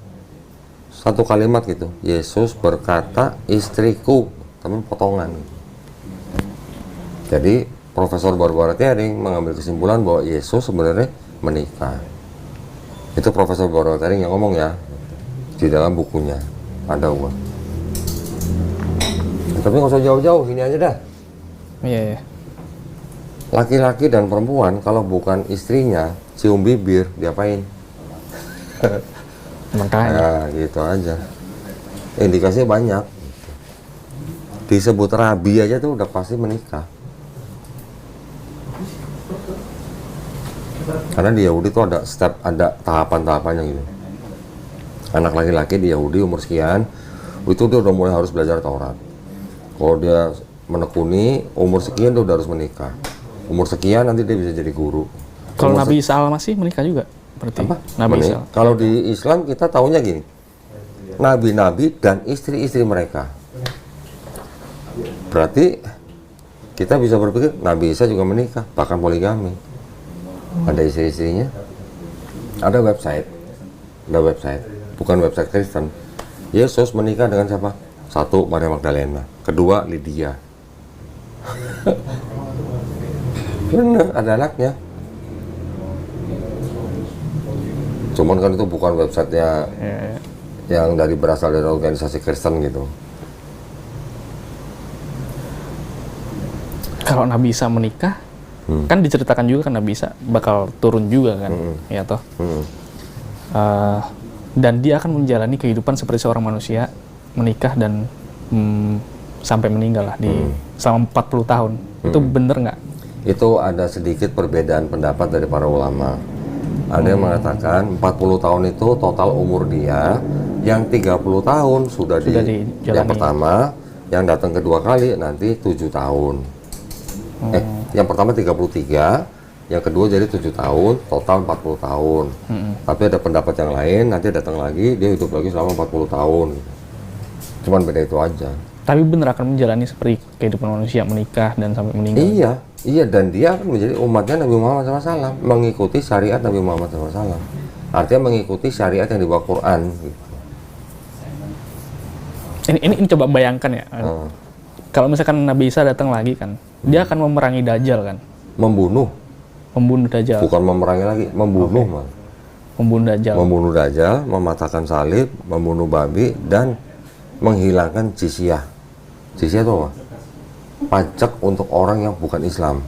1 kalimat gitu, Yesus berkata istriku, tapi potongan. Jadi Profesor Barbara Thiering mengambil kesimpulan bahwa Yesus sebenarnya menikah. Itu Profesor Barbara Thiering yang ngomong ya, di dalam bukunya ada gua. Tapi nggak usah jauh-jauh, gini aja dah. Iya. Laki-laki dan perempuan kalau bukan istrinya cium bibir diapain? Makanya. Nah, gitu aja. Indikasinya banyak. Disebut rabi aja tuh udah pasti menikah. Karena di Yahudi tuh ada step, ada tahapan-tahapannya gitu. Anak laki-laki di Yahudi umur sekian, itu dia udah mulai harus belajar Taurat. Kalau dia menekuni, umur sekian dia udah harus menikah. Umur sekian nanti dia bisa jadi guru. Kalau Umur Nabi Isa Al-Masih menikah juga berarti. apa? Nabi Isa. Kalau di Islam kita taunya gini, nabi-nabi dan istri-istri mereka. Berarti kita bisa berpikir Nabi Isa juga menikah, bahkan poligami. Ada istri-istrinya. Ada website, bukan website Kristen. Yesus menikah dengan siapa? 1, Maria Magdalena. 2, Lydia. Bener, ada anaknya. Cuman kan itu bukan websitenya yang berasal dari organisasi Kristen gitu. kalau Nabi Isa menikah, kan diceritakan juga kan Nabi Isa bakal turun juga kan, ya toh. Dan dia akan menjalani kehidupan seperti seorang manusia, menikah dan sampai meninggal lah selama 40 tahun. Itu bener nggak? Itu ada sedikit perbedaan pendapat dari para ulama. Ada yang mengatakan 40 tahun itu total umur dia, yang 30 tahun sudah di yang pertama, yang datang kedua kali nanti 7 tahun. Yang pertama 33, yang kedua jadi 7 tahun, total 40 tahun. Tapi ada pendapat yang lain, nanti datang lagi, dia hidup lagi selama 40 tahun. Cuman beda itu aja. Tapi bener akan menjalani seperti kehidupan manusia, menikah dan sampai meninggal. Iya, dan dia akan menjadi umatnya Nabi Muhammad SAW, mengikuti syariat Nabi Muhammad SAW. Artinya mengikuti syariat yang dibawa Quran. Gitu. Ini coba bayangkan ya. Kalau misalkan Nabi Isa datang lagi kan, dia akan memerangi Dajjal kan? Membunuh Dajjal. Bukan memerangi lagi, membunuh malah. Membunuh Dajjal, mematahkan salib, membunuh babi, dan menghilangkan jizyah. Jizyah itu apa? Pajak untuk orang yang bukan Islam.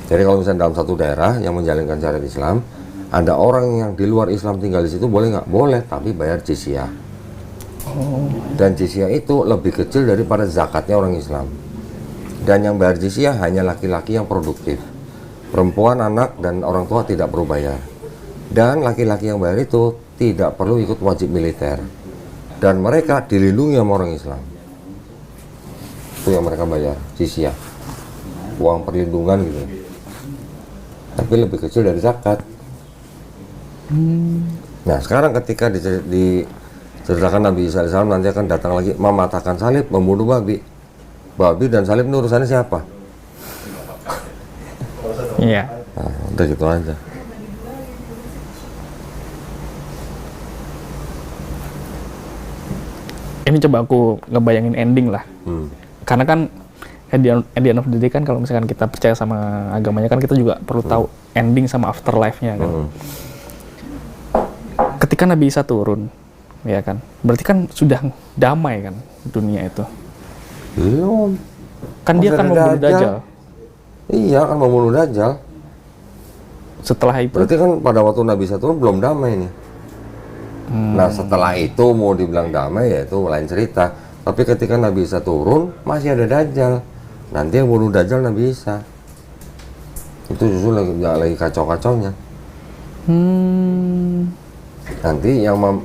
Jadi kalau misalnya dalam satu daerah yang menjalankan syariat Islam, ada orang yang di luar Islam tinggal di situ, boleh nggak? Boleh, tapi bayar jizyah. Dan jizyah itu lebih kecil daripada zakatnya orang Islam. Dan yang bayar jizyah hanya laki-laki yang produktif. Perempuan, anak, dan orang tua tidak perlu bayar. Dan laki-laki yang bayar itu tidak perlu ikut wajib militer. Dan mereka dilindungi sama orang Islam. Itu yang mereka bayar, jizyah. Uang perlindungan gitu. Tapi lebih kecil dari zakat. Nah sekarang ketika diceritakan Nabi Isa AS nanti akan datang lagi mematahkan salib, membunuh babi. Babi dan salib ini urusannya siapa? Iya. Nah, udah gitu aja. Ini coba aku ngebayangin ending lah. Karena kan at the end of the day kan kalau misalkan kita percaya sama agamanya kan kita juga perlu tahu ending sama afterlife-nya kan. Ketika Nabi Isa turun, ya kan, berarti kan sudah damai kan dunia itu. Belum. Kan dia akan membunuh Dajjal. Iya, akan membunuh Dajjal. Setelah itu Berarti kan pada waktu Nabi Isa turun belum damai nih. Nah setelah itu mau dibilang damai ya itu lain cerita. Tapi ketika Nabi Isa turun masih ada Dajjal. Nanti yang bunuh Dajjal Nabi Isa. Itu justru lagi kacau-kacaunya. Nanti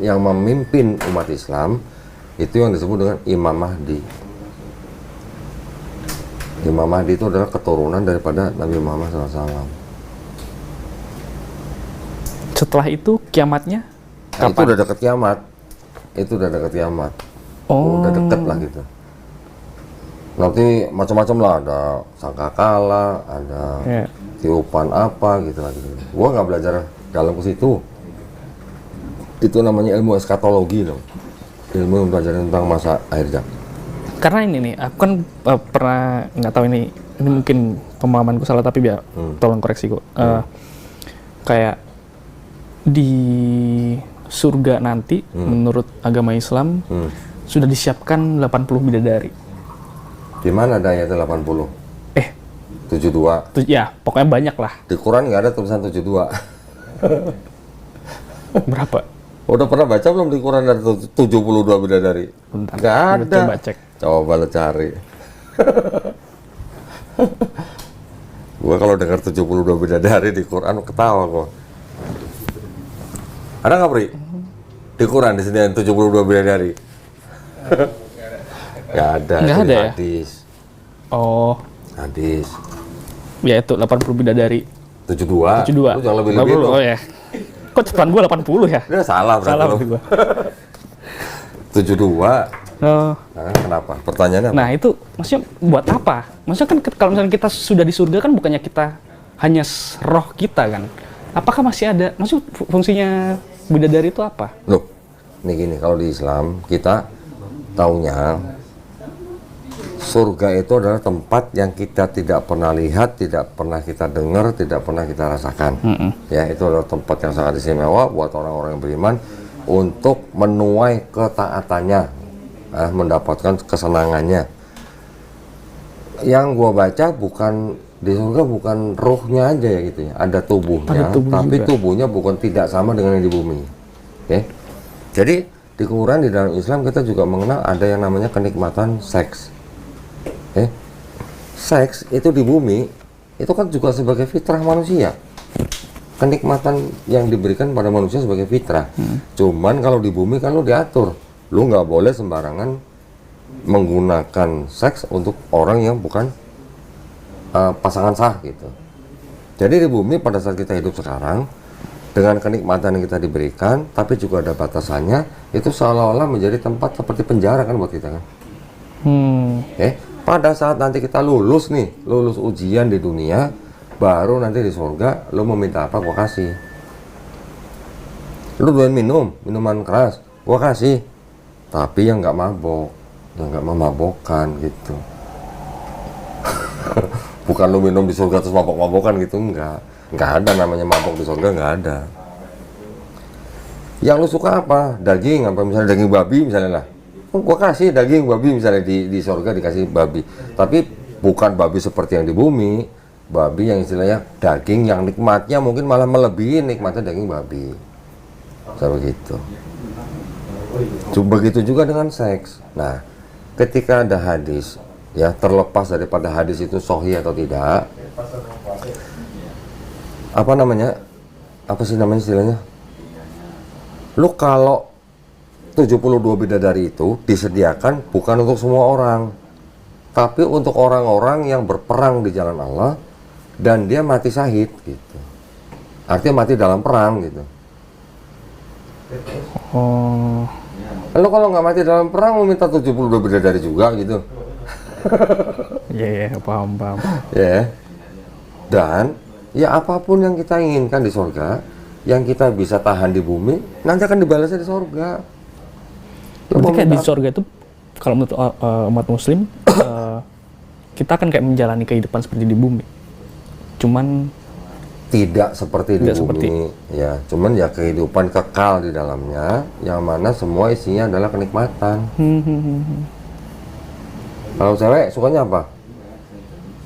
yang memimpin umat Islam itu yang disebut dengan Imam Mahdi. Imam Mahdi itu adalah keturunan daripada Nabi Muhammad SAW. setelah itu kiamatnya Nah, itu udah deket kiamat. Itu udah deket kiamat. Udah deket lah gitu. Nanti macam-macam lah, ada sangkakala, ada tiupan apa gitu lah gitu. Gua nggak belajar dalam ke situ. Itu namanya ilmu eskatologi dong. Ilmu yang belajar tentang masa akhir zaman. Karena ini nih, aku kan pernah, nggak tahu ini mungkin pemahamanku salah tapi biar tolong koreksiku. Kayak di surga nanti menurut agama Islam sudah disiapkan 80 bidadari. Di mana ada ayat 80? 72. Ya, pokoknya banyak lah. Di Quran nggak ada tulisan 72. Berapa? Udah pernah baca belum di Quran ada 72 bidadari? Bentar. Nggak ada. Coba cek. Coba lo cari. Gua kalau dengar 72 bidadari di Quran ketawa kok. Ada nggak, Pri? Di Quran di sini ada 72 bidadari. Nggak ada. Nggak ada ya? Hadis. Oh, Hadis. ya itu 80 bidadari. 72. 72. Lu jangan lebih-lebih. 80, oh ya. Kok cepetan gua 80 ya? Dia salah berarti. Salah lu. berarti gua. 72. Oh. Nah, kenapa? Pertanyaannya apa? Nah itu maksudnya buat apa? Maksudnya kan kalau misalnya kita sudah di surga kan bukannya kita hanya roh kita kan? Apakah masih ada? Maksud fungsinya bidadari itu apa? Loh, ini gini, kalau di Islam kita taunya surga itu adalah tempat yang kita tidak pernah lihat, tidak pernah kita dengar, tidak pernah kita rasakan. Ya, itu adalah tempat yang sangat istimewa buat orang-orang yang beriman untuk menuai ketaatannya, mendapatkan kesenangannya. Yang gua baca bukan di surga bukan rohnya aja ya gitu ya, ada tubuhnya, Ada tubuh tapi juga. tubuhnya bukan tidak sama dengan yang di bumi. Oke, jadi di Quran di dalam Islam kita juga mengenal ada yang namanya kenikmatan seks. Oke, seks itu di bumi itu kan juga sebagai fitrah manusia, kenikmatan yang diberikan pada manusia sebagai fitrah. Cuman kalau di bumi kan lu diatur, lu nggak boleh sembarangan menggunakan seks untuk orang yang bukan pasangan sah gitu. Jadi di bumi pada saat kita hidup sekarang dengan kenikmatan yang kita diberikan, tapi juga ada batasannya, itu seolah-olah menjadi tempat seperti penjara kan buat kita kan. Oke, pada saat nanti kita lulus nih, lulus ujian di dunia, baru nanti di surga, lo mau minta apa, gua kasih. Lu doyan minuman keras, gua kasih. Tapi yang nggak mabok, yang nggak memabokkan gitu. Bukan lu minum di surga terus mabok-mabokan gitu, enggak ada namanya mabok di surga, nggak ada. Yang lu suka apa? Daging, apa misalnya daging babi misalnya lah. Gua kasih daging babi misalnya di surga dikasih babi. Tapi bukan babi seperti yang di bumi. Babi yang istilahnya daging yang nikmatnya mungkin malah melebihi nikmatnya daging babi. Seperti itu. Begitu juga dengan seks. Nah, ketika ada hadis, ya terlepas daripada hadis itu sahih atau tidak, apa namanya? Apa sih namanya istilahnya? Lu kalau 72 bidadari itu disediakan bukan untuk semua orang, tapi untuk orang-orang yang berperang di jalan Allah dan dia mati syahid gitu. Artinya mati dalam perang gitu. Oh, Lo kalau nggak mati dalam perang mau minta 72 bidadari juga gitu. iya, paham. Ya. Dan ya apapun yang kita inginkan di surga, yang kita bisa tahan di bumi, nanti akan dibalasnya di surga. Lo Berarti mau kayak di minta surga itu, kalau menurut umat muslim, kita akan kayak menjalani kehidupan seperti di bumi. Cuman tidak seperti di Tidak bumi, ya. Cuman ya kehidupan kekal di dalamnya, yang mana semua isinya adalah kenikmatan. Kalau cewek sukanya apa?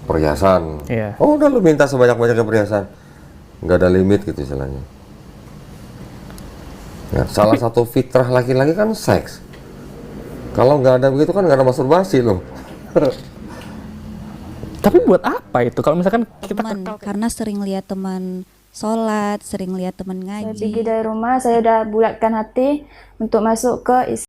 Perhiasan. Iya. Oh, udah lu minta sebanyak-banyaknya perhiasan, nggak ada limit gitu istilahnya. Ya, salah satu fitrah laki-laki kan seks. Kalau nggak ada begitu kan nggak ada masturbasi loh. Tapi buat apa itu? Kalau misalkan kita teman, karena sering lihat teman sholat, sering lihat teman Saya ngaji. pergi dari rumah, saya udah bulatkan hati untuk masuk ke